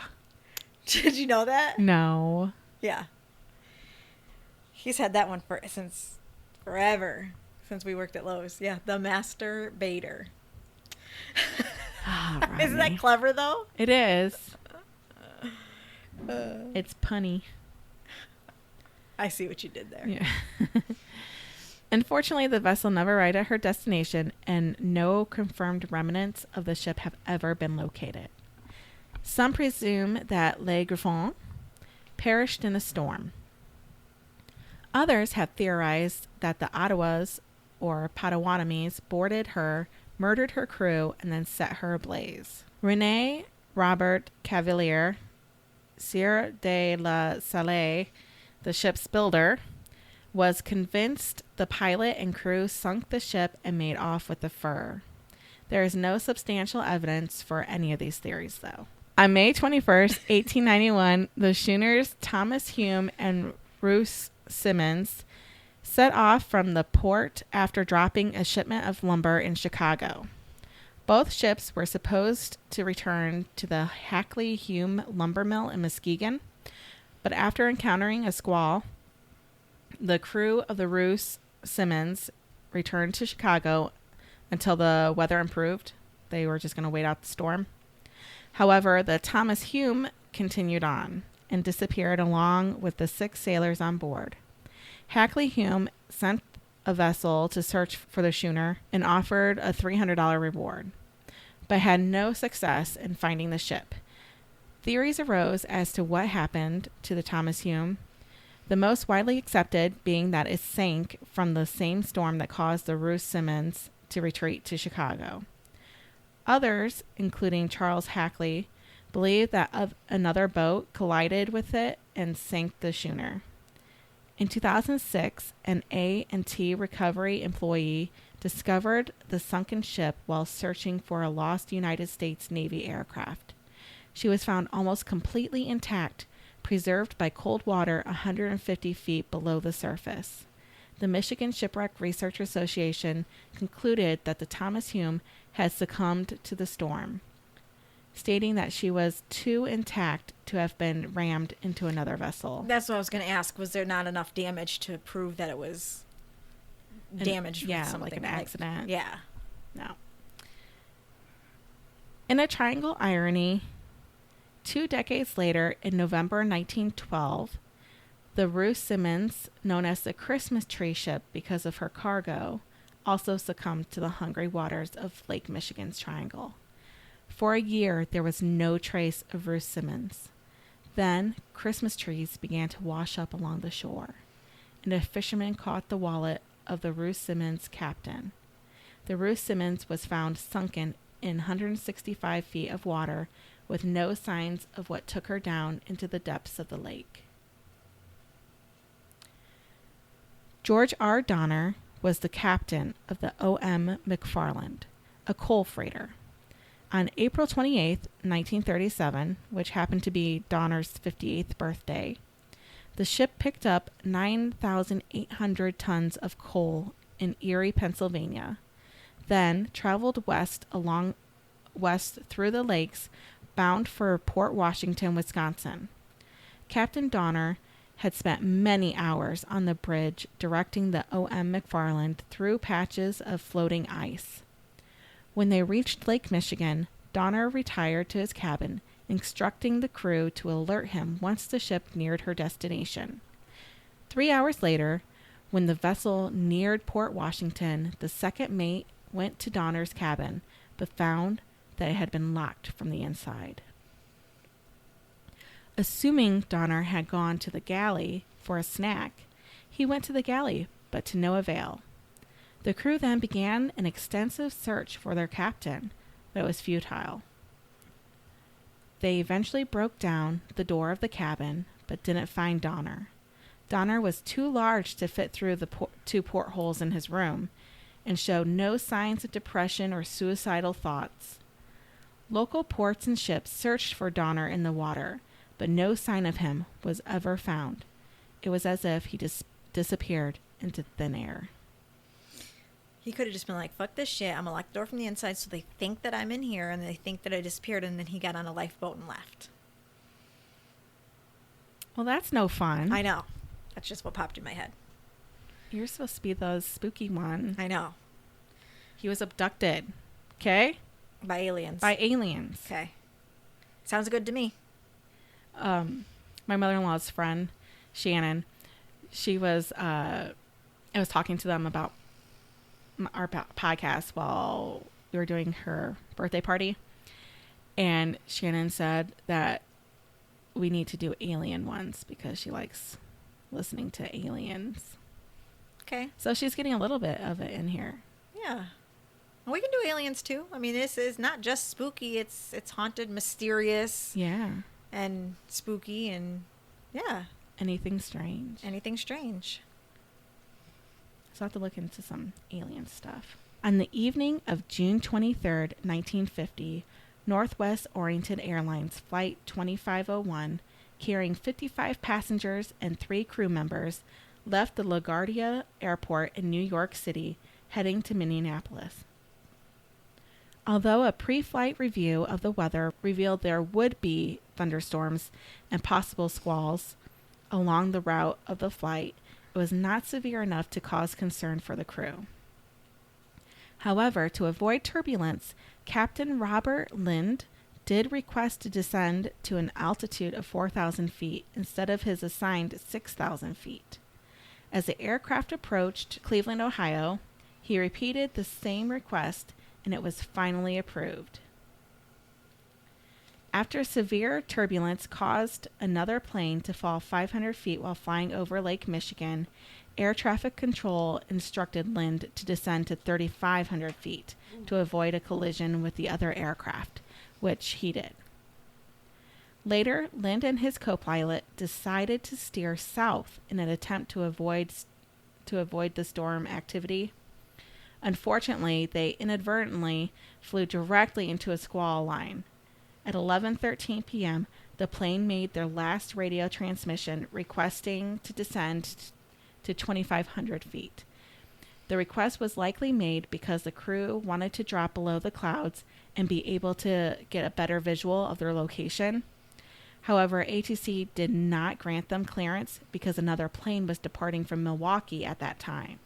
[SPEAKER 1] Did you know that?
[SPEAKER 2] No.
[SPEAKER 1] Yeah. He's had that one since forever. Since we worked at Lowe's. Yeah, the masturbator.
[SPEAKER 2] Oh,
[SPEAKER 1] isn't that clever, though?
[SPEAKER 2] It is. It's punny.
[SPEAKER 1] I see what you did there.
[SPEAKER 2] Yeah. Unfortunately, the vessel never arrived at her destination, and no confirmed remnants of the ship have ever been located. Some presume that Le Griffon perished in a storm. Others have theorized that the Ottawas, or Potawatomis, boarded her, murdered her crew, and then set her ablaze. René Robert Cavalier, Sieur de la Salle, the ship's builder, was convinced the pilot and crew sunk the ship and made off with the fur. There is no substantial evidence for any of these theories, though. On May 21st, 1891, the schooners Thomas Hume and Ruth Simmons set off from the port after dropping a shipment of lumber in Chicago. Both ships were supposed to return to the Hackley Hume lumber mill in Muskegon, but after encountering a squall, the crew of the Ruth Simmons returned to Chicago until the weather improved. They were just going to wait out the storm. However, the Thomas Hume continued on and disappeared along with the 6 sailors on board. Hackley Hume sent a vessel to search for the schooner and offered a $300 reward, but had no success in finding the ship. Theories arose as to what happened to the Thomas Hume, the most widely accepted being that it sank from the same storm that caused the Ruth Simmons to retreat to Chicago. Others, including Charles Hackley, believe that another boat collided with it and sank the schooner. In 2006, an A&T recovery employee discovered the sunken ship while searching for a lost United States Navy aircraft. She was found almost completely intact, preserved by cold water 150 feet below the surface. The Michigan Shipwreck Research Association concluded that the Thomas Hume had succumbed to the storm, stating that she was too intact to have been rammed into another vessel.
[SPEAKER 3] That's what I was going to ask. Was there not enough damage to prove that it was damaged with something?
[SPEAKER 2] Like an accident.
[SPEAKER 3] Yeah.
[SPEAKER 2] No. In a triangle irony, 2 decades later, in November 1912, the Ruth Simmons, known as the Christmas tree ship because of her cargo, also succumbed to the hungry waters of Lake Michigan's Triangle. For a year, there was no trace of Ruth Simmons. Then, Christmas trees began to wash up along the shore, and a fisherman caught the wallet of the Ruth Simmons captain. The Ruth Simmons was found sunken in 165 feet of water with no signs of what took her down into the depths of the lake. George R. Donner was the captain of the O.M. McFarland, a coal freighter. On April 28, 1937, which happened to be Donner's 58th birthday, the ship picked up 9,800 tons of coal in Erie, Pennsylvania, then traveled west through the lakes, bound for Port Washington, Wisconsin. Captain Donner had spent many hours on the bridge directing the O.M. McFarland through patches of floating ice. When they reached Lake Michigan, Donner retired to his cabin, instructing the crew to alert him once the ship neared her destination. 3 hours later, when the vessel neared Port Washington, the second mate went to Donner's cabin, but found that it had been locked from the inside. Assuming Donner had gone to the galley for a snack, he went to the galley, but to no avail. The crew then began an extensive search for their captain, but it was futile. They eventually broke down the door of the cabin, but didn't find Donner. Donner was too large to fit through the 2 portholes in his room, and showed no signs of depression or suicidal thoughts. Local ports and ships searched for Donner in the water, but no sign of him was ever found. It was as if he disappeared into thin air.
[SPEAKER 3] He could have just been like, fuck this shit. I'm going to lock the door from the inside so they think that I'm in here and they think that I disappeared, and then he got on a lifeboat and left.
[SPEAKER 2] Well, that's no fun.
[SPEAKER 3] I know. That's just what popped in my head.
[SPEAKER 2] You're supposed to be the spooky one.
[SPEAKER 3] I know.
[SPEAKER 2] He was abducted. Okay?
[SPEAKER 3] By aliens.
[SPEAKER 2] By aliens.
[SPEAKER 3] Okay. Sounds good to me.
[SPEAKER 2] My mother-in-law's friend, Shannon, I was talking to them about our podcast while we were doing her birthday party. And Shannon said that we need to do alien ones because she likes listening to aliens.
[SPEAKER 3] Okay.
[SPEAKER 2] So she's getting a little bit of it in here.
[SPEAKER 3] Yeah. Well, we can do aliens too. I mean, this is not just spooky. It's haunted, mysterious.
[SPEAKER 2] Yeah.
[SPEAKER 3] And spooky and, yeah.
[SPEAKER 2] Anything strange.
[SPEAKER 3] Anything strange.
[SPEAKER 2] So I have to look into some alien stuff. On the evening of June 23rd, 1950, Northwest Oriented Airlines Flight 2501, carrying 55 passengers and 3 crew members, left the LaGuardia Airport in New York City, heading to Minneapolis. Although a pre-flight review of the weather revealed there would be thunderstorms and possible squalls along the route of the flight, it was not severe enough to cause concern for the crew. However, to avoid turbulence, Captain Robert Lind did request to descend to an altitude of 4,000 feet instead of his assigned 6,000 feet. As the aircraft approached Cleveland, Ohio, he repeated the same request, and it was finally approved. After severe turbulence caused another plane to fall 500 feet while flying over Lake Michigan, air traffic control instructed Lind to descend to 3,500 feet to avoid a collision with the other aircraft, which he did. Later, Lind and his co-pilot decided to steer south in an attempt to avoid the storm activity. Unfortunately, they inadvertently flew directly into a squall line. At 11:13 p.m., the plane made their last radio transmission requesting to descend to 2,500 feet. The request was likely made because the crew wanted to drop below the clouds and be able to get a better visual of their location. However, ATC did not grant them clearance because another plane was departing from Milwaukee at that time.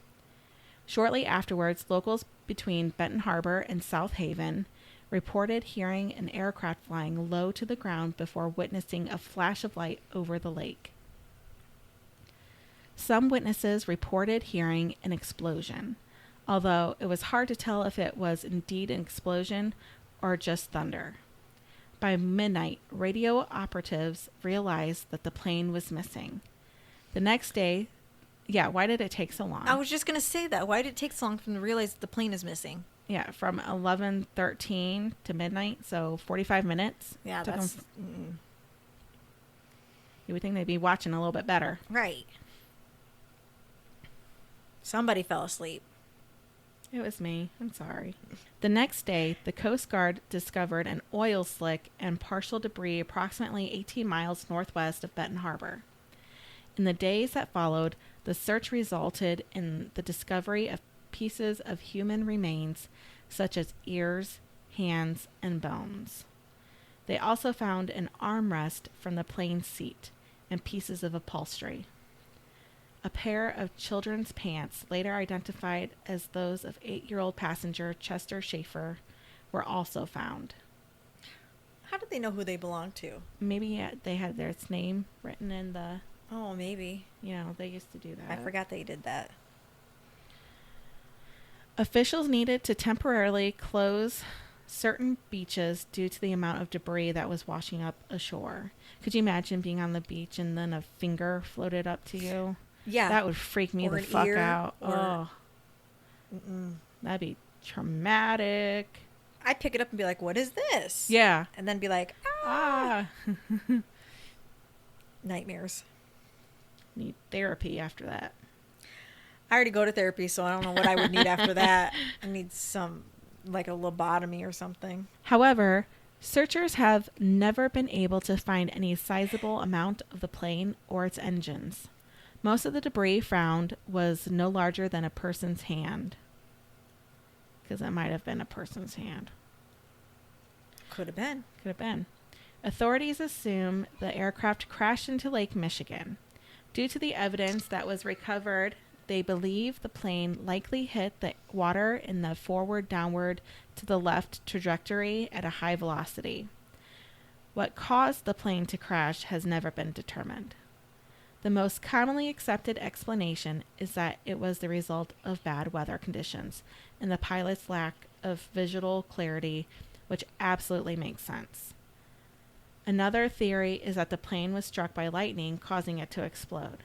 [SPEAKER 2] Shortly afterwards, locals between Benton Harbor and South Haven reported hearing an aircraft flying low to the ground before witnessing a flash of light over the lake. Some witnesses reported hearing an explosion, although it was hard to tell if it was indeed an explosion or just thunder. By midnight, radio operatives realized that the plane was missing. The next day, why did it take so long?
[SPEAKER 3] I was just going to say that. Why did it take so long for them to realize the plane is missing?
[SPEAKER 2] Yeah, from 11:13 to midnight, so 45 minutes.
[SPEAKER 3] Yeah, that's...
[SPEAKER 2] You would think they'd be watching a little bit better.
[SPEAKER 3] Right. Somebody fell asleep.
[SPEAKER 2] It was me. I'm sorry. The next day, the Coast Guard discovered an oil slick and partial debris approximately 18 miles northwest of Benton Harbor. In the days that followed, the search resulted in the discovery of pieces of human remains, such as ears, hands, and bones. They also found an armrest from the plane's seat and pieces of upholstery. A pair of children's pants, later identified as those of 8-year-old passenger Chester Schaefer, were also found.
[SPEAKER 3] How did they know who they belonged to?
[SPEAKER 2] Maybe they had their name written in the...
[SPEAKER 3] Oh, maybe.
[SPEAKER 2] They used to do that.
[SPEAKER 3] I forgot they did that.
[SPEAKER 2] Officials needed to temporarily close certain beaches due to the amount of debris that was washing up ashore. Could you imagine being on the beach and then a finger floated up to you?
[SPEAKER 3] Yeah.
[SPEAKER 2] That would freak me the fuck out. Oh. That'd be traumatic.
[SPEAKER 3] I'd pick it up and be like, what is this?
[SPEAKER 2] Yeah.
[SPEAKER 3] And then be like, ah. Nightmares.
[SPEAKER 2] Need therapy after that.
[SPEAKER 3] I already go to therapy, so I don't know what I would need after that. I need some, like a lobotomy or something.
[SPEAKER 2] However, searchers have never been able to find any sizable amount of the plane or its engines. Most of the debris found was no larger than a person's hand. Because it might have been a person's hand.
[SPEAKER 3] Could have been.
[SPEAKER 2] Could have been. Authorities assume the aircraft crashed into Lake Michigan. Due to the evidence that was recovered, they believe the plane likely hit the water in the forward, downward, to the left trajectory at a high velocity. What caused the plane to crash has never been determined. The most commonly accepted explanation is that it was the result of bad weather conditions and the pilot's lack of visual clarity, which absolutely makes sense. Another theory is that the plane was struck by lightning, causing it to explode.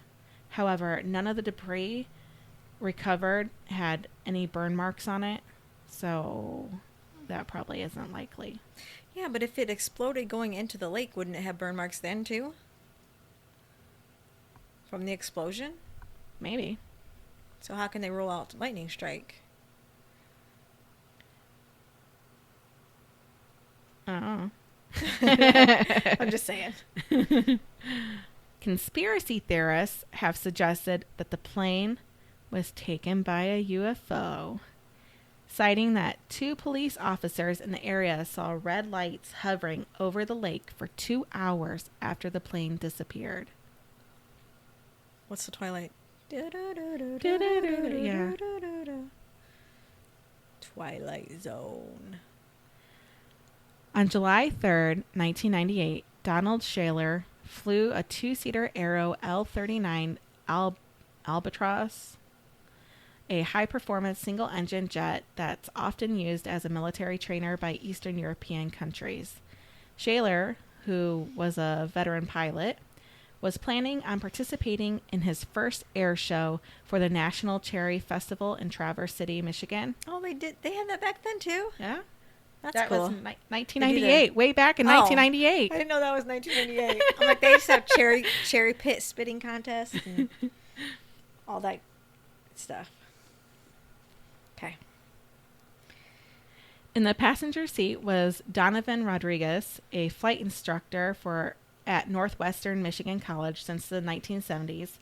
[SPEAKER 2] However, none of the debris recovered had any burn marks on it, so that probably isn't likely.
[SPEAKER 3] Yeah, but if it exploded going into the lake, wouldn't it have burn marks then too? From the explosion?
[SPEAKER 2] Maybe.
[SPEAKER 3] So how can they rule out lightning strike?
[SPEAKER 2] Oh.
[SPEAKER 3] I'm just saying.
[SPEAKER 2] Conspiracy theorists have suggested that the plane was taken by a UFO, citing that 2 police officers in the area saw red lights hovering over the lake for 2 hours after the plane disappeared.
[SPEAKER 3] What's the Twilight?
[SPEAKER 2] Yeah.
[SPEAKER 3] Twilight Zone.
[SPEAKER 2] On July 3rd, 1998, Donald Shaler flew a 2-seater Aero L-39 Albatross, a high-performance single-engine jet that's often used as a military trainer by Eastern European countries. Shaler, who was a veteran pilot, was planning on participating in his first air show for the National Cherry Festival in Traverse City, Michigan.
[SPEAKER 3] Oh, they did. They had that back then too.
[SPEAKER 2] Yeah,
[SPEAKER 3] That's cool.
[SPEAKER 2] was 1998, way back in 1998.
[SPEAKER 3] I didn't know that was 1998. I'm like, they used to have cherry pit spitting contests and all that stuff. Okay.
[SPEAKER 2] In the passenger seat was Donovan Rodriguez, a flight instructor for at Northwestern Michigan College since the 1970s.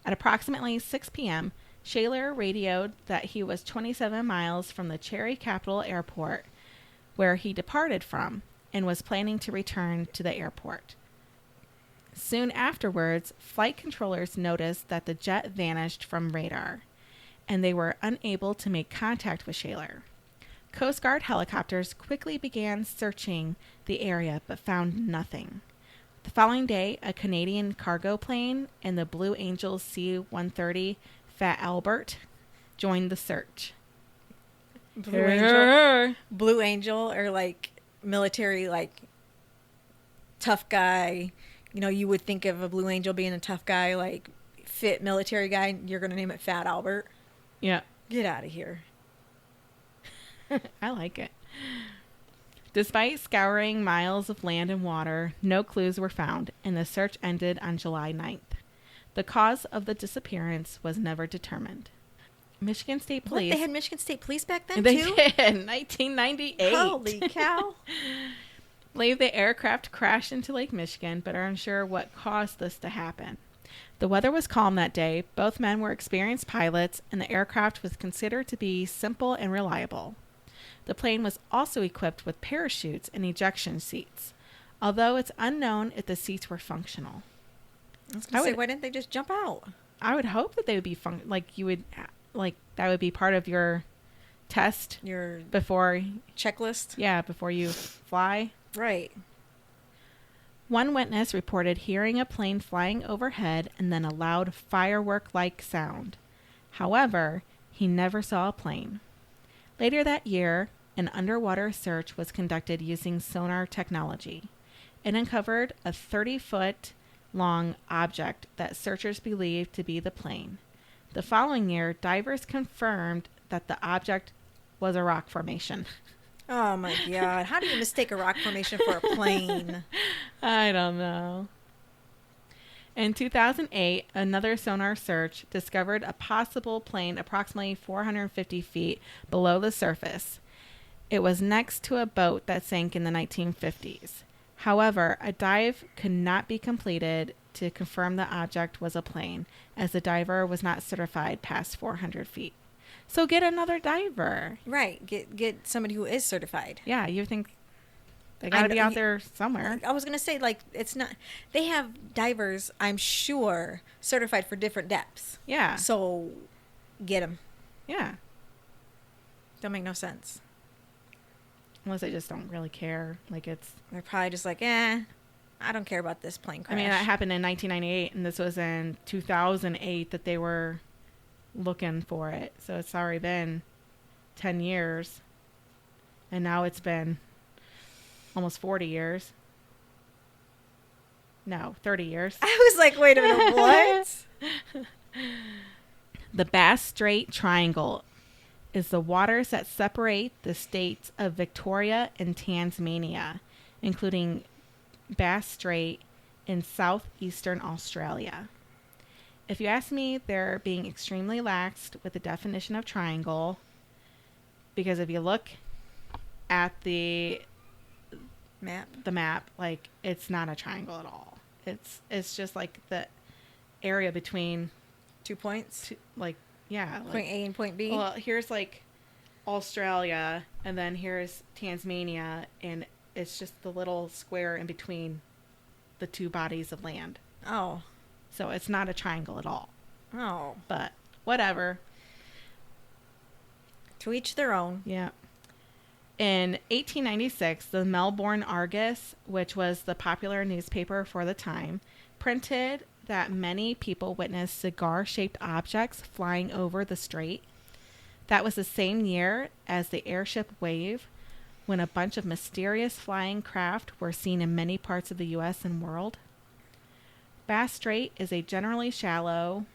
[SPEAKER 2] At approximately 6 p.m., Shaler radioed that he was 27 miles from the Cherry Capital Airport, where he departed from, and was planning to return to the airport. Soon afterwards, flight controllers noticed that the jet vanished from radar, and they were unable to make contact with Shaler. Coast Guard helicopters quickly began searching the area but found nothing. The following day, a Canadian cargo plane and the Blue Angel C-130 Fat Albert joined the search.
[SPEAKER 3] Blue Angel, or like military, like tough guy. You know, you would think of a Blue Angel being a tough guy, like fit military guy. You're going to name it Fat Albert.
[SPEAKER 2] Yeah.
[SPEAKER 3] Get out of here.
[SPEAKER 2] I like it. Despite scouring miles of land and water, no clues were found, and the search ended on July 9th. The cause of the disappearance was never determined. Michigan State Police...
[SPEAKER 3] What? They had Michigan State Police back then,
[SPEAKER 2] they
[SPEAKER 3] too?
[SPEAKER 2] did, 1998.
[SPEAKER 3] Holy cow.
[SPEAKER 2] Believe the aircraft crashed into Lake Michigan, but are unsure what caused this to happen. The weather was calm that day. Both men were experienced pilots, and the aircraft was considered to be simple and reliable. The plane was also equipped with parachutes and ejection seats, although it's unknown if the seats were functional.
[SPEAKER 3] I was going to say, why didn't they just jump out?
[SPEAKER 2] I would hope that they would be that would be part of your test,
[SPEAKER 3] Your
[SPEAKER 2] before
[SPEAKER 3] checklist?
[SPEAKER 2] Yeah, before you fly.
[SPEAKER 3] Right.
[SPEAKER 2] One witness reported hearing a plane flying overhead and then a loud firework-like sound. However, he never saw a plane. Later that year, an underwater search was conducted using sonar technology. It uncovered a 30-foot-long object that searchers believed to be the plane. The following year, divers confirmed that the object was a rock formation.
[SPEAKER 3] Oh, my God. How do you mistake a rock formation for a plane?
[SPEAKER 2] I don't know. In 2008, another sonar search discovered a possible plane approximately 450 feet below the surface. It was next to a boat that sank in the 1950s. However, a dive could not be completed to confirm the object was a plane, as the diver was not certified past 400 feet. So get another diver.
[SPEAKER 3] Right. Get somebody who is certified.
[SPEAKER 2] Yeah, you think they got to be out there somewhere.
[SPEAKER 3] I was going to say, like, it's not... They have divers, I'm sure, certified for different depths.
[SPEAKER 2] Yeah.
[SPEAKER 3] So, get them.
[SPEAKER 2] Yeah.
[SPEAKER 3] Don't make no sense.
[SPEAKER 2] Unless they just don't really care. Like, it's...
[SPEAKER 3] They're probably just like, I don't care about this plane crash.
[SPEAKER 2] I mean, that happened in 1998, and this was in 2008 that they were looking for it. So it's already been 10 years. And now it's been almost 40 years. No, 30 years.
[SPEAKER 3] I was like, wait a minute, what?
[SPEAKER 2] The Bass Strait Triangle is the waters that separate the states of Victoria and Tasmania, including Bass Strait in southeastern Australia. If you ask me, they're being extremely laxed with the definition of triangle, because if you look at the map, like, it's not a triangle at all. It's just like the area between
[SPEAKER 3] 2 points?
[SPEAKER 2] like
[SPEAKER 3] Point A and point B?
[SPEAKER 2] Well, here's like Australia, and then here's Tasmania, and it's just the little square in between the two bodies of land.
[SPEAKER 3] Oh.
[SPEAKER 2] So it's not a triangle at all.
[SPEAKER 3] Oh.
[SPEAKER 2] But whatever.
[SPEAKER 3] To each their own.
[SPEAKER 2] Yeah. In 1896, the Melbourne Argus, which was the popular newspaper for the time, printed that many people witnessed cigar-shaped objects flying over the strait. That was the same year as the airship wave, when a bunch of mysterious flying craft were seen in many parts of the U.S. and world. Bass Strait is a generally shallow,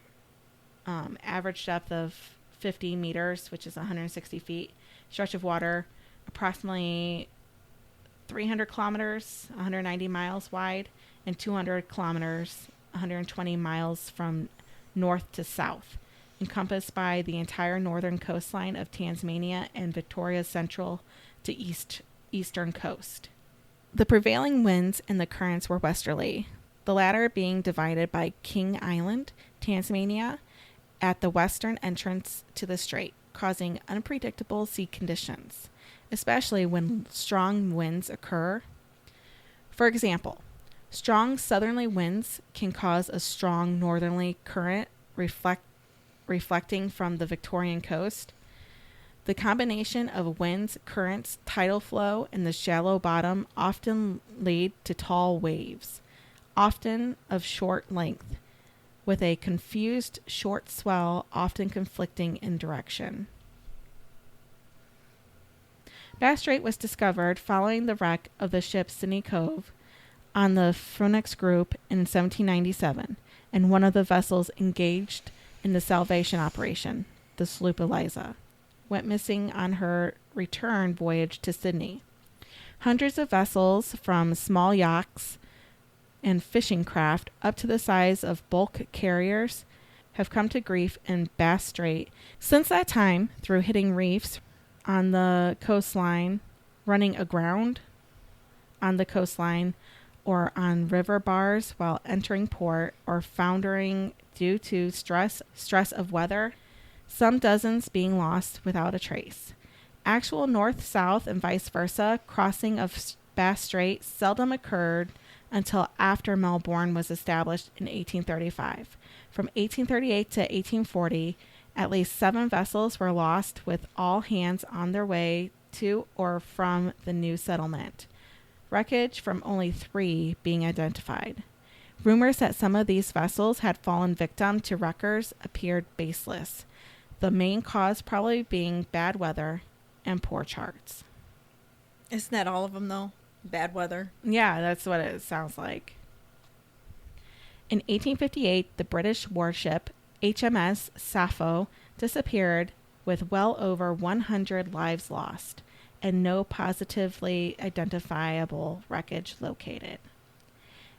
[SPEAKER 2] average depth of 50 meters, which is 160 feet, stretch of water, approximately 300 kilometers, 190 miles wide, and 200 kilometers, 120 miles from north to south, encompassed by the entire northern coastline of Tasmania and Victoria's central to eastern coast. The prevailing winds and the currents were westerly, the latter being divided by King Island, Tasmania, at the western entrance to the strait, causing unpredictable sea conditions, especially when strong winds occur. For example, strong southerly winds can cause a strong northerly current reflecting from the Victorian coast. The combination of winds, currents, tidal flow, and the shallow bottom often lead to tall waves, often of short length, with a confused short swell often conflicting in direction. Bass Strait was discovered following the wreck of the ship Sydney Cove on the Phoenix Group in 1797, and one of the vessels engaged in the salvation operation, the sloop Eliza, went missing on her return voyage to Sydney. Hundreds of vessels, from small yachts and fishing craft up to the size of bulk carriers, have come to grief in Bass Strait since that time through hitting reefs on the coastline, running aground on the coastline, or on river bars while entering port, or foundering due to stress of weather, some dozens being lost without a trace. Actual north-south and vice versa crossing of Bass Strait seldom occurred until after Melbourne was established in 1835. From 1838 to 1840, at least 7 vessels were lost, with all hands on their way to or from the new settlement. Wreckage from only 3 being identified. Rumors that some of these vessels had fallen victim to wreckers appeared baseless, the main cause probably being bad weather and poor charts.
[SPEAKER 3] Isn't that all of them, though? Bad weather?
[SPEAKER 2] Yeah, that's what it sounds like. In 1858, the British warship HMS Sappho disappeared with well over 100 lives lost and no positively identifiable wreckage located.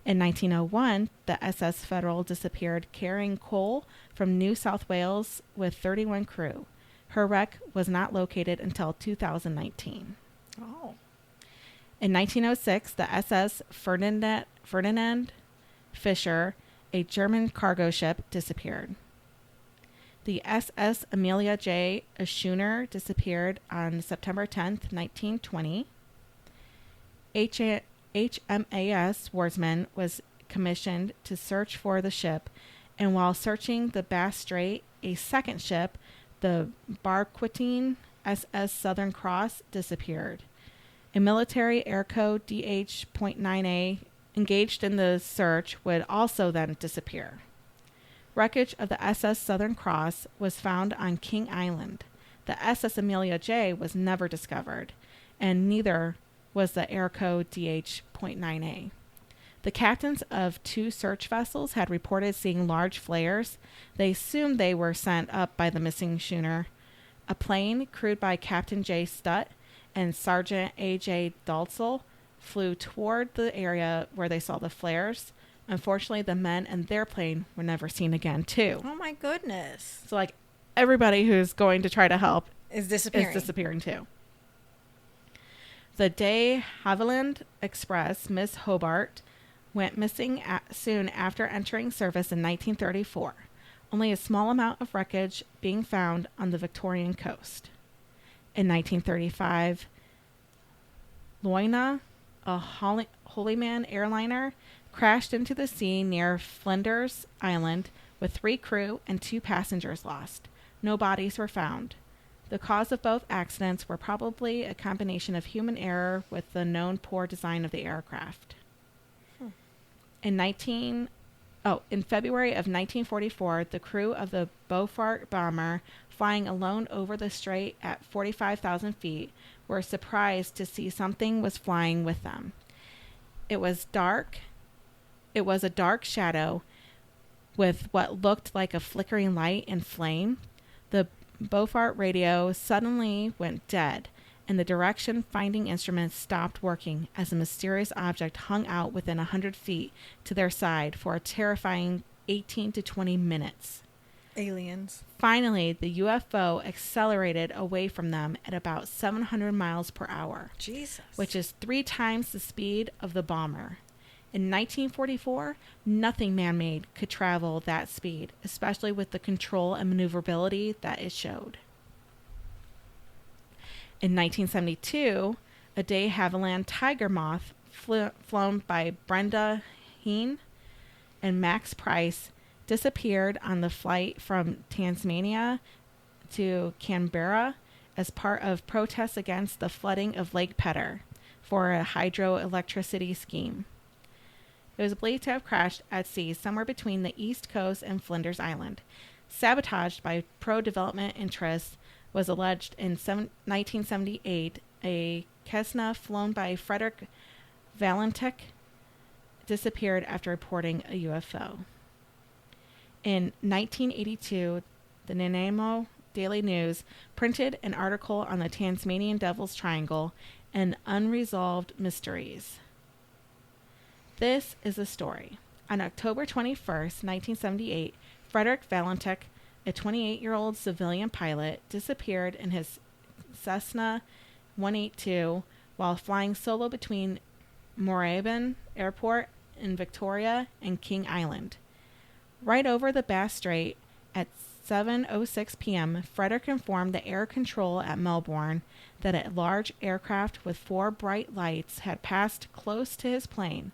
[SPEAKER 2] In 1901, the SS Federal disappeared carrying coal from New South Wales with 31 crew. Her wreck was not located until 2019.
[SPEAKER 3] Oh.
[SPEAKER 2] In 1906, the SS Ferdinand Fischer, a German cargo ship, disappeared. The SS Amelia J., a schooner, disappeared on September 10th, 1920. HMAS Swordsman was commissioned to search for the ship, and while searching the Bass Strait, a second ship, the Barquentine SS Southern Cross, disappeared. A military air code DH.9A engaged in the search would also then disappear. Wreckage of the SS Southern Cross was found on King Island. The SS Amelia J. was never discovered, and neither was the air code DH.9A. The captains of 2 search vessels had reported seeing large flares. They assumed they were sent up by the missing schooner. A plane crewed by Captain J. Stutt and Sergeant A.J. Dalzell flew toward the area where they saw the flares. Unfortunately, the men and their plane were never seen again, too.
[SPEAKER 3] Oh, my goodness.
[SPEAKER 2] So, like, everybody who's going to try to help
[SPEAKER 3] Is disappearing.
[SPEAKER 2] too. The De Havilland Express, Miss Hobart, went missing soon after entering service in 1934. Only a small amount of wreckage being found on the Victorian coast. In 1935, Loina, a Holyman airliner, crashed into the sea near Flinders Island with 3 crew and 2 passengers lost. No bodies were found. The cause of both accidents were probably a combination of human error with the known poor design of the aircraft. In February of 1944, the crew of the Beaufort bomber, flying alone over the strait at 45,000 feet, were surprised to see something was flying with them. It was a dark shadow with what looked like a flickering light and flame. The Beaufort radio suddenly went dead, and the direction finding instruments stopped working as a mysterious object hung out within 100 feet to their side for a terrifying 18 to 20 minutes.
[SPEAKER 3] Aliens.
[SPEAKER 2] Finally, the UFO accelerated away from them at about 700 miles per hour,
[SPEAKER 3] Jesus.
[SPEAKER 2] which is 3 times the speed of the bomber. In 1944, nothing man-made could travel that speed, especially with the control and maneuverability that it showed. In 1972, a de Havilland tiger moth flown by Brenda Heen and Max Price disappeared on the flight from Tasmania to Canberra as part of protests against the flooding of Lake Petter for a hydroelectricity scheme. It was believed to have crashed at sea somewhere between the East Coast and Flinders Island. Sabotaged by pro-development interests was alleged in 1978. A Cessna flown by Frederick Valentek disappeared after reporting a UFO. In 1982, the Nanaimo Daily News printed an article on the Tasmanian Devil's Triangle and unresolved mysteries. This is the story. On October 21st, 1978, Frederick Valentek, a 28-year-old civilian pilot, disappeared in his Cessna 182 while flying solo between Moorabbin Airport in Victoria and King Island. Right over the Bass Strait at 7:06 p.m., Frederick informed the air control at Melbourne that a large aircraft with 4 bright lights had passed close to his plane.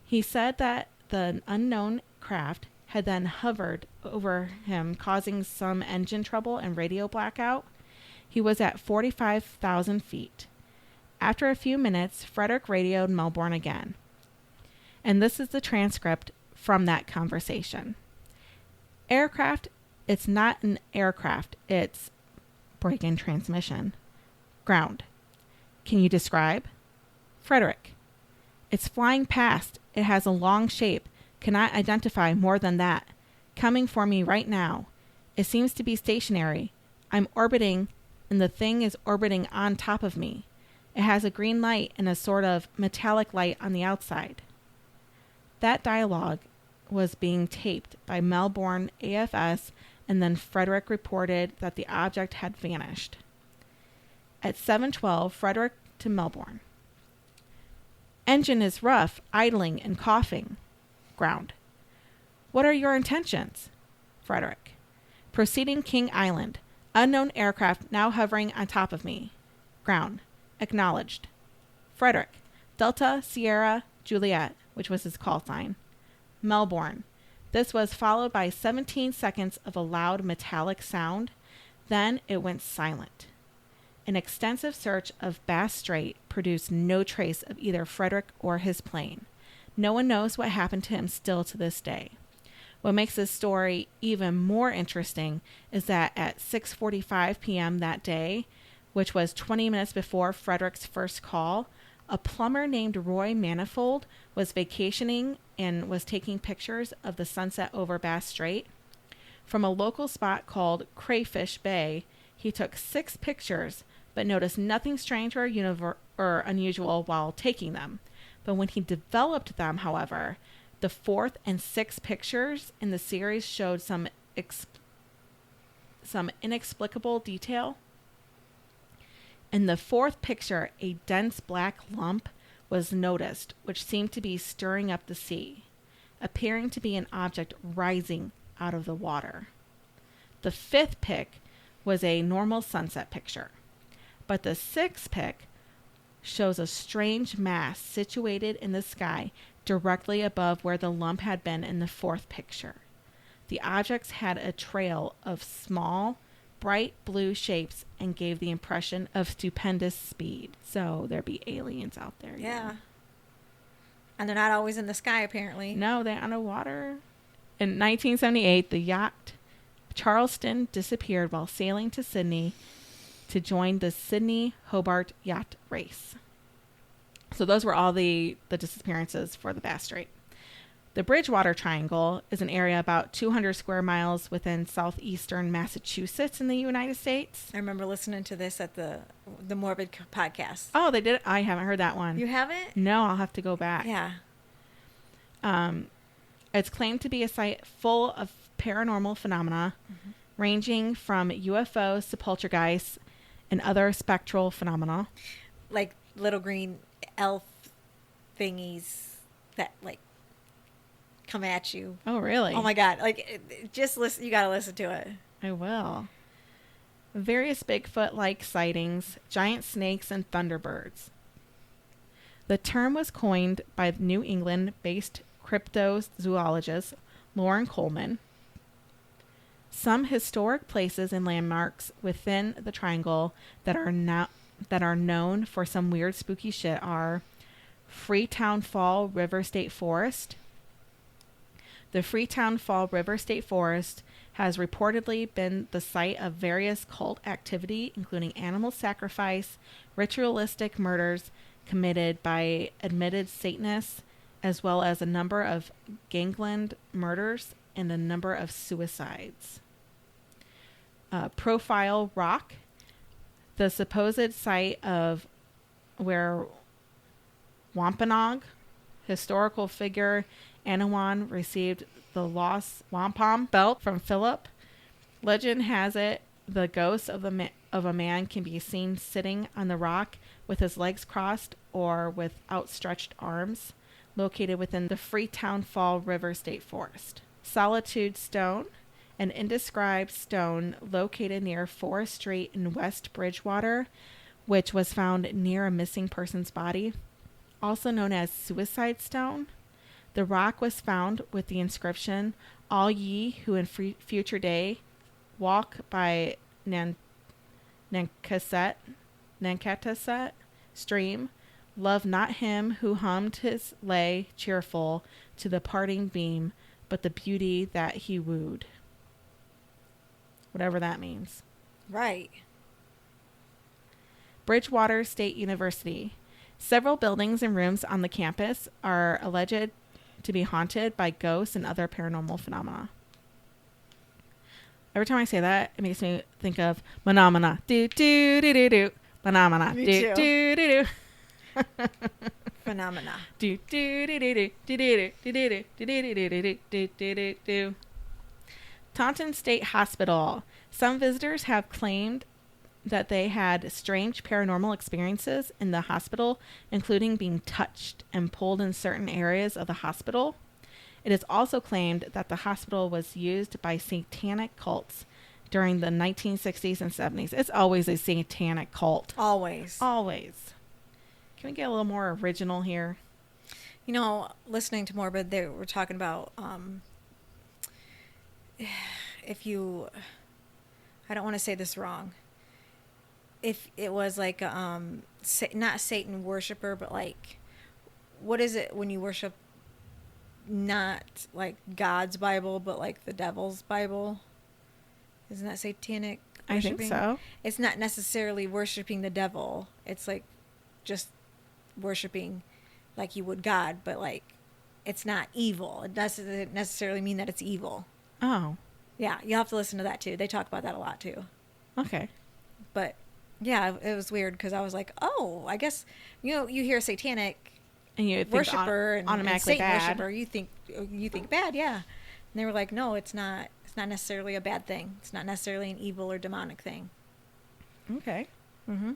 [SPEAKER 2] He said that the unknown craft had then hovered over him, causing some engine trouble and radio blackout. He was at 45,000 feet. After a few minutes, Frederick radioed Melbourne again. And this is the transcript from that conversation. Aircraft, it's not an aircraft, it's break-in transmission. Ground. Can you describe? Frederick. It's flying past. It has a long shape. Cannot identify more than that. Coming for me right now. It seems to be stationary. I'm orbiting, and the thing is orbiting on top of me. It has a green light and a sort of metallic light on the outside. That dialogue was being taped by Melbourne AFS, and then Frederick reported that the object had vanished. At 7:12, Frederick to Melbourne. Engine is rough, idling and coughing. Ground. What are your intentions? Frederick. Proceeding King Island. Unknown aircraft now hovering on top of me. Ground. Acknowledged. Frederick. Delta Sierra Juliet, which was his call sign. Melbourne. This was followed by 17 seconds of a loud metallic sound. Then it went silent. An extensive search of Bass Strait produced no trace of either Frederick or his plane. No one knows what happened to him still to this day. What makes this story even more interesting is that at 6:45 p.m. that day, which was 20 minutes before Frederick's first call, a plumber named Roy Manifold was vacationing and was taking pictures of the sunset over Bass Strait. From a local spot called Crayfish Bay, he took 6 pictures, but noticed nothing strange or unusual while taking them. But when he developed them, however, the 4th and 6th pictures in the series showed some inexplicable detail. In the 4th picture, a dense black lump was noticed, which seemed to be stirring up the sea, appearing to be an object rising out of the water. The 5th pic was a normal sunset picture, but the 6th pic shows a strange mass situated in the sky directly above where the lump had been in the 4th picture. The objects had a trail of small, bright blue shapes and gave the impression of stupendous speed. So there be aliens out there.
[SPEAKER 3] Yeah. And they're not always in the sky, apparently.
[SPEAKER 2] No, they're underwater. In 1978, the yacht Charleston disappeared while sailing to Sydney to join the Sydney-Hobart Yacht Race. So those were all the disappearances for the Bass Strait. The Bridgewater Triangle is an area about 200 square miles within southeastern Massachusetts in the United States.
[SPEAKER 3] I remember listening to this at the Morbid podcast.
[SPEAKER 2] Oh, they did? I haven't heard that one.
[SPEAKER 3] You haven't?
[SPEAKER 2] No, I'll have to go back.
[SPEAKER 3] Yeah.
[SPEAKER 2] It's claimed to be a site full of paranormal phenomena ranging from UFOs to poltergeists and other spectral phenomena.
[SPEAKER 3] Like little green elf thingies that like come at you.
[SPEAKER 2] Oh, really?
[SPEAKER 3] Oh my God. Like just listen. You got to listen to it.
[SPEAKER 2] I will. Various Bigfoot-like sightings, giant snakes, and thunderbirds. The term was coined by New England-based cryptozoologist Lauren Coleman. Some historic places and landmarks within the triangle that are known for some weird spooky shit are Freetown Fall River State Forest. The Freetown Fall River State Forest has reportedly been the site of various cult activity, including animal sacrifice, ritualistic murders committed by admitted Satanists, as well as a number of gangland murders and a number of suicides. Profile Rock, the supposed site of where Wampanoag, historical figure Anawan, received the lost wampum belt from Philip. Legend has it the ghost of a man can be seen sitting on the rock with his legs crossed or with outstretched arms, located within the Freetown Fall River State Forest. Solitude Stone, an indescribed stone located near Forest Strait in West Bridgewater, which was found near a missing person's body, also known as Suicide Stone. The rock was found with the inscription, "All ye who in future day walk by Nankattaset stream, love not him who hummed his lay cheerful to the parting beam, but the beauty that he wooed." Whatever that means.
[SPEAKER 3] Right.
[SPEAKER 2] Bridgewater State University. Several buildings and rooms on the campus are alleged to be haunted by ghosts and other paranormal phenomena. Every time I say that, it makes me think of phenomena. Do do do do do. Phenomena.
[SPEAKER 3] Me
[SPEAKER 2] Do
[SPEAKER 3] too.
[SPEAKER 2] do do do.
[SPEAKER 3] Phenomena.
[SPEAKER 2] Do do do do do do do do do do do do do do. Taunton State Hospital. Some visitors have claimed that they had strange paranormal experiences in the hospital, including being touched and pulled in certain areas of the hospital. It is also claimed that the hospital was used by satanic cults during the 1960s and 70s. It's always a satanic cult.
[SPEAKER 3] Always.
[SPEAKER 2] Always. Can we get a little more original here?
[SPEAKER 3] You know, listening to Morbid, they were talking about if you, I don't want to say this wrong, if it was like not Satan worshiper, but like, what is it when you worship not like God's Bible, but like the devil's Bible? Isn't that satanic worshiping?
[SPEAKER 2] I think so.
[SPEAKER 3] It's not necessarily worshiping the devil. It's like just worshiping like you would God, but like it's not evil. It doesn't necessarily mean that it's evil.
[SPEAKER 2] Oh.
[SPEAKER 3] Yeah, you'll have to listen to that too. They talk about that a lot too.
[SPEAKER 2] Okay.
[SPEAKER 3] But yeah, it was weird because I was like, oh, I guess, you know, you hear satanic
[SPEAKER 2] And you think
[SPEAKER 3] worshiper and
[SPEAKER 2] automatically
[SPEAKER 3] Satan
[SPEAKER 2] bad.
[SPEAKER 3] worshiper, you think bad, yeah. And they were like, no, it's not necessarily a bad thing. It's not necessarily an evil or demonic thing.
[SPEAKER 2] Okay.
[SPEAKER 3] Mm-hmm.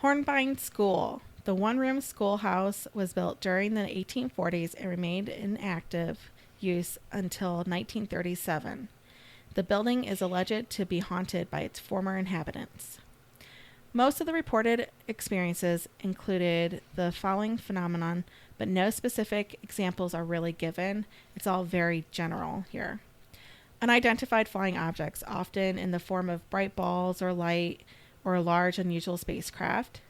[SPEAKER 2] Hornbein School. The one-room schoolhouse was built during the 1840s and remained in active use until 1937. The building is alleged to be haunted by its former inhabitants. Most of the reported experiences included the following phenomenon, but no specific examples are really given. It's all very general here. Unidentified flying objects, often in the form of bright balls or light or large unusual spacecraft.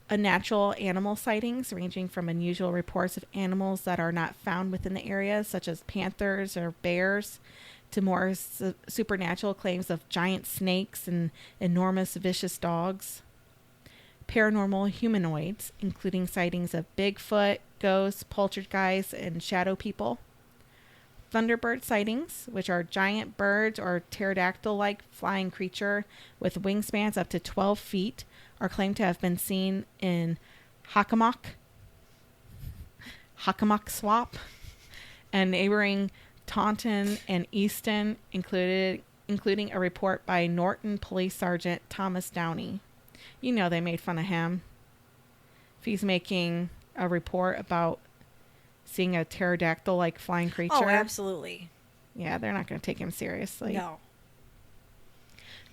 [SPEAKER 2] Unnatural animal sightings, ranging from unusual reports of animals that are not found within the area, such as panthers or bears, to more supernatural claims of giant snakes and enormous vicious dogs. Paranormal humanoids, including sightings of Bigfoot, ghosts, poltergeists, and shadow people. Thunderbird sightings, which are giant birds or pterodactyl-like flying creature with wingspans up to 12 feet, are claimed to have been seen in Hockomock Swamp and neighboring Taunton, and Easton, including a report by Norton Police Sergeant Thomas Downey. You know they made fun of him. If he's making a report about seeing a pterodactyl-like flying creature.
[SPEAKER 3] Oh, absolutely.
[SPEAKER 2] Yeah, they're not going to take him seriously.
[SPEAKER 3] No.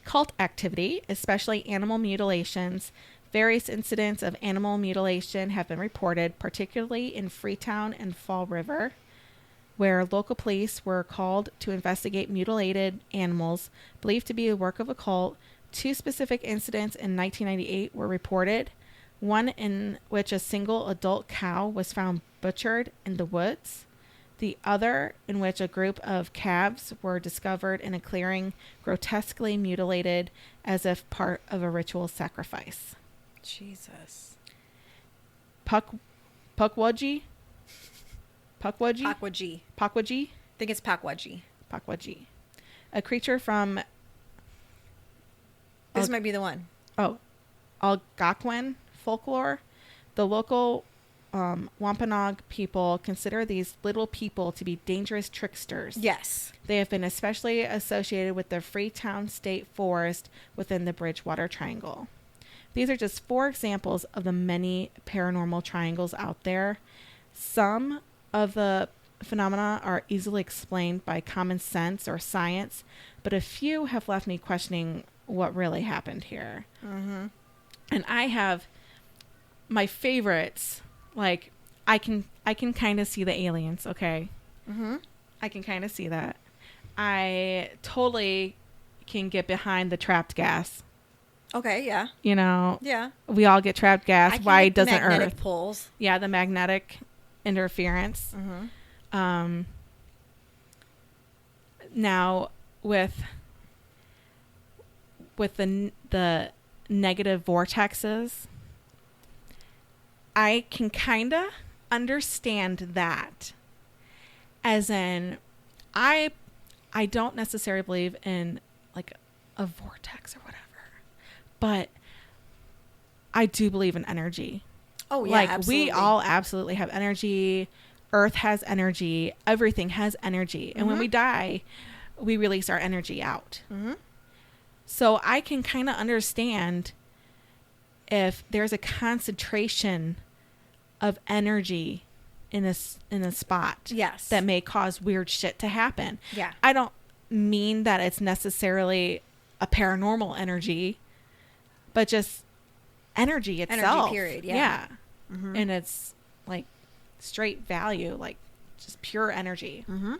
[SPEAKER 2] Cult activity, especially animal mutilations. Various incidents of animal mutilation have been reported, particularly in Freetown and Fall River, where local police were called to investigate mutilated animals believed to be the work of a cult. 2 specific incidents in 1998 were reported, one in which a single adult cow was found butchered in the woods, the other in which a group of calves were discovered in a clearing, grotesquely mutilated as if part of a ritual sacrifice.
[SPEAKER 3] Jesus.
[SPEAKER 2] Pukwudgie?
[SPEAKER 3] Pakwaji.
[SPEAKER 2] Pakwaji?
[SPEAKER 3] I think it's Pakwaji.
[SPEAKER 2] Pakwaji. A creature from...
[SPEAKER 3] This might be the one.
[SPEAKER 2] Algonquin folklore. The local Wampanoag people consider these little people to be dangerous tricksters.
[SPEAKER 3] Yes.
[SPEAKER 2] They have been especially associated with the Freetown State Forest within the Bridgewater Triangle. These are just 4 examples of the many paranormal triangles out there. Some of the phenomena are easily explained by common sense or science, but a few have left me questioning what really happened here.
[SPEAKER 3] Mm-hmm.
[SPEAKER 2] And I have my favorites. Like, I can kind of see the aliens, okay?
[SPEAKER 3] Mm-hmm.
[SPEAKER 2] I can kind of see that. I totally can get behind the trapped gas.
[SPEAKER 3] Okay, yeah.
[SPEAKER 2] You know,
[SPEAKER 3] Yeah.
[SPEAKER 2] we all get trapped gas. Why doesn't
[SPEAKER 3] magnetic
[SPEAKER 2] Earth?
[SPEAKER 3] Poles.
[SPEAKER 2] Yeah, the magnetic interference.
[SPEAKER 3] Mm-hmm.
[SPEAKER 2] Now with the negative vortexes, I can kind of understand that. As in, I don't necessarily believe in like a vortex or whatever, but I do believe in energy.
[SPEAKER 3] Oh, yeah,
[SPEAKER 2] like
[SPEAKER 3] absolutely.
[SPEAKER 2] we all absolutely have energy. Earth has energy. Everything has energy. And when we die, we release our energy out.
[SPEAKER 3] Mm-hmm.
[SPEAKER 2] So I can kind of understand if there's a concentration of energy in a spot,
[SPEAKER 3] yes,
[SPEAKER 2] that may cause weird shit to happen.
[SPEAKER 3] Yeah.
[SPEAKER 2] I don't mean that it's necessarily a paranormal energy, but just energy itself.
[SPEAKER 3] Energy, period. Yeah. Mm-hmm.
[SPEAKER 2] And it's like straight value, like just pure energy.
[SPEAKER 3] Mm-hmm.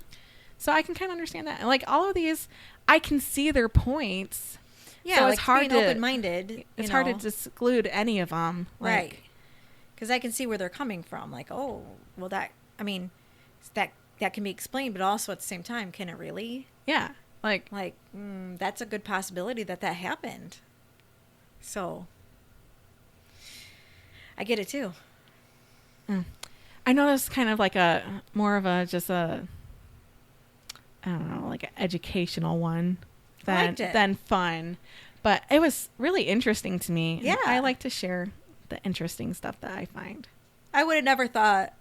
[SPEAKER 2] So I can kind of understand that. And like all of these, I can see their points.
[SPEAKER 3] Yeah,
[SPEAKER 2] so
[SPEAKER 3] like
[SPEAKER 2] it's hard
[SPEAKER 3] being
[SPEAKER 2] to
[SPEAKER 3] open-minded.
[SPEAKER 2] It's hard to exclude any of them. Like,
[SPEAKER 3] right. Because I can see where they're coming from. Like, oh, well, that can be explained, but also at the same time, can it really?
[SPEAKER 2] Yeah. Like
[SPEAKER 3] that's a good possibility that happened. So I get it too.
[SPEAKER 2] I know this is kind of like more of a I don't know, like an educational one than fun. But it was really interesting to me.
[SPEAKER 3] Yeah.
[SPEAKER 2] I like to share the interesting stuff that I find.
[SPEAKER 3] I would have never thought,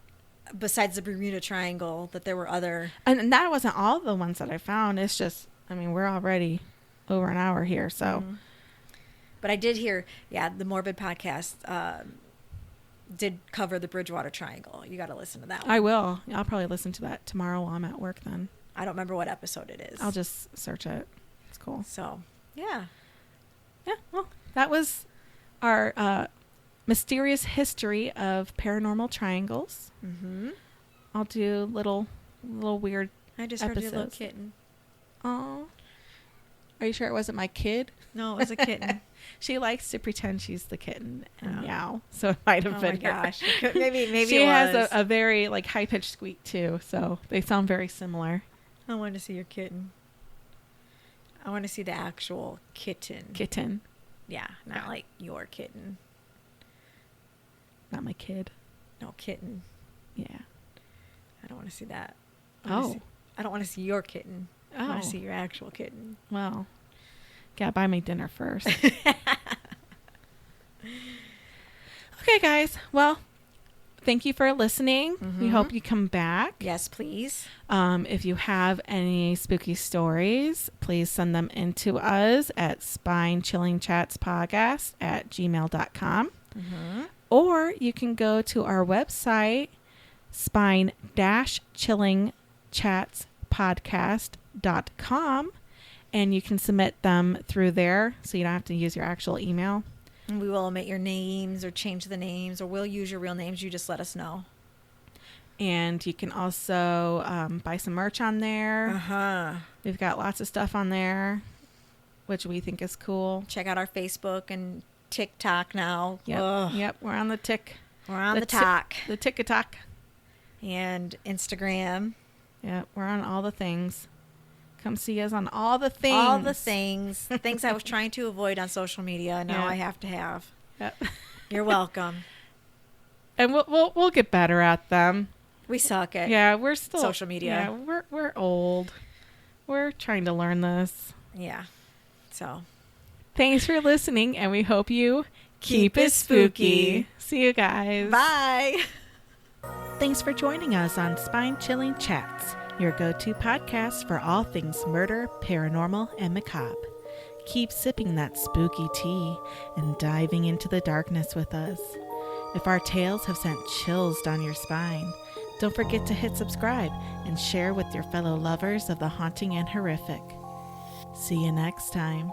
[SPEAKER 3] besides the Bermuda Triangle, that there were other...
[SPEAKER 2] And that wasn't all the ones that I found. It's just, I mean, we're already over an hour here, so...
[SPEAKER 3] Mm-hmm. But I did hear, the Morbid podcast did cover the Bridgewater Triangle. You got to listen to that one.
[SPEAKER 2] I will. I'll probably listen to that tomorrow while I'm at work then.
[SPEAKER 3] I don't remember what episode it is.
[SPEAKER 2] I'll just search it. It's cool.
[SPEAKER 3] So, yeah.
[SPEAKER 2] Yeah, well, that was our mysterious history of paranormal triangles.
[SPEAKER 3] Mm-hmm.
[SPEAKER 2] I'll do little weird
[SPEAKER 3] I just
[SPEAKER 2] episodes.
[SPEAKER 3] heard your little kitten.
[SPEAKER 2] Oh, are you sure it wasn't my kid?
[SPEAKER 3] No, it was a kitten.
[SPEAKER 2] She likes to pretend she's the kitten and meow, so it might have been her.
[SPEAKER 3] Gosh. Maybe
[SPEAKER 2] she
[SPEAKER 3] it
[SPEAKER 2] has
[SPEAKER 3] was.
[SPEAKER 2] a very like high pitched squeak too, so they sound very similar.
[SPEAKER 3] I want to see your kitten. I want to see the actual kitten.
[SPEAKER 2] Kitten,
[SPEAKER 3] Yeah, not like your kitten.
[SPEAKER 2] not my kid.
[SPEAKER 3] No, kitten.
[SPEAKER 2] Yeah.
[SPEAKER 3] I don't want to see that. I don't want to see your kitten. I want to see your actual kitten.
[SPEAKER 2] Well, gotta buy me dinner first. Okay, guys. Well, thank you for listening. We hope you come back.
[SPEAKER 3] Yes, please.
[SPEAKER 2] If you have any spooky stories, please send them in to us at spincechillingchatspodcast@gmail.com. Or you can go to our website, spine-chillingchatspodcast.com, and you can submit them through there, so you don't have to use your actual email.
[SPEAKER 3] And we will omit your names or change the names, or we'll use your real names. You just let us know.
[SPEAKER 2] And you can also buy some merch on there. We've got lots of stuff on there, which we think is cool.
[SPEAKER 3] Check out our Facebook and TikTok now.
[SPEAKER 2] Yep. We're on the tick.
[SPEAKER 3] We're on the talk.
[SPEAKER 2] The tick-a-tock.
[SPEAKER 3] And Instagram.
[SPEAKER 2] Yep. We're on all the things. Come see us on all the things.
[SPEAKER 3] All the things. Things I was trying to avoid on social media. Now I have to have.
[SPEAKER 2] Yep.
[SPEAKER 3] You're welcome.
[SPEAKER 2] And we'll get better at them.
[SPEAKER 3] We suck at
[SPEAKER 2] we're still
[SPEAKER 3] social media.
[SPEAKER 2] Yeah, we're old. We're trying to learn this.
[SPEAKER 3] Yeah. So
[SPEAKER 2] thanks for listening, and we hope you keep it spooky. See you guys.
[SPEAKER 3] Bye.
[SPEAKER 2] Thanks for joining us on Spine Chilling Chats, your go-to podcast for all things murder, paranormal, and macabre. Keep sipping that spooky tea and diving into the darkness with us. If our tales have sent chills down your spine, don't forget to hit subscribe and share with your fellow lovers of the haunting and horrific. See you next time.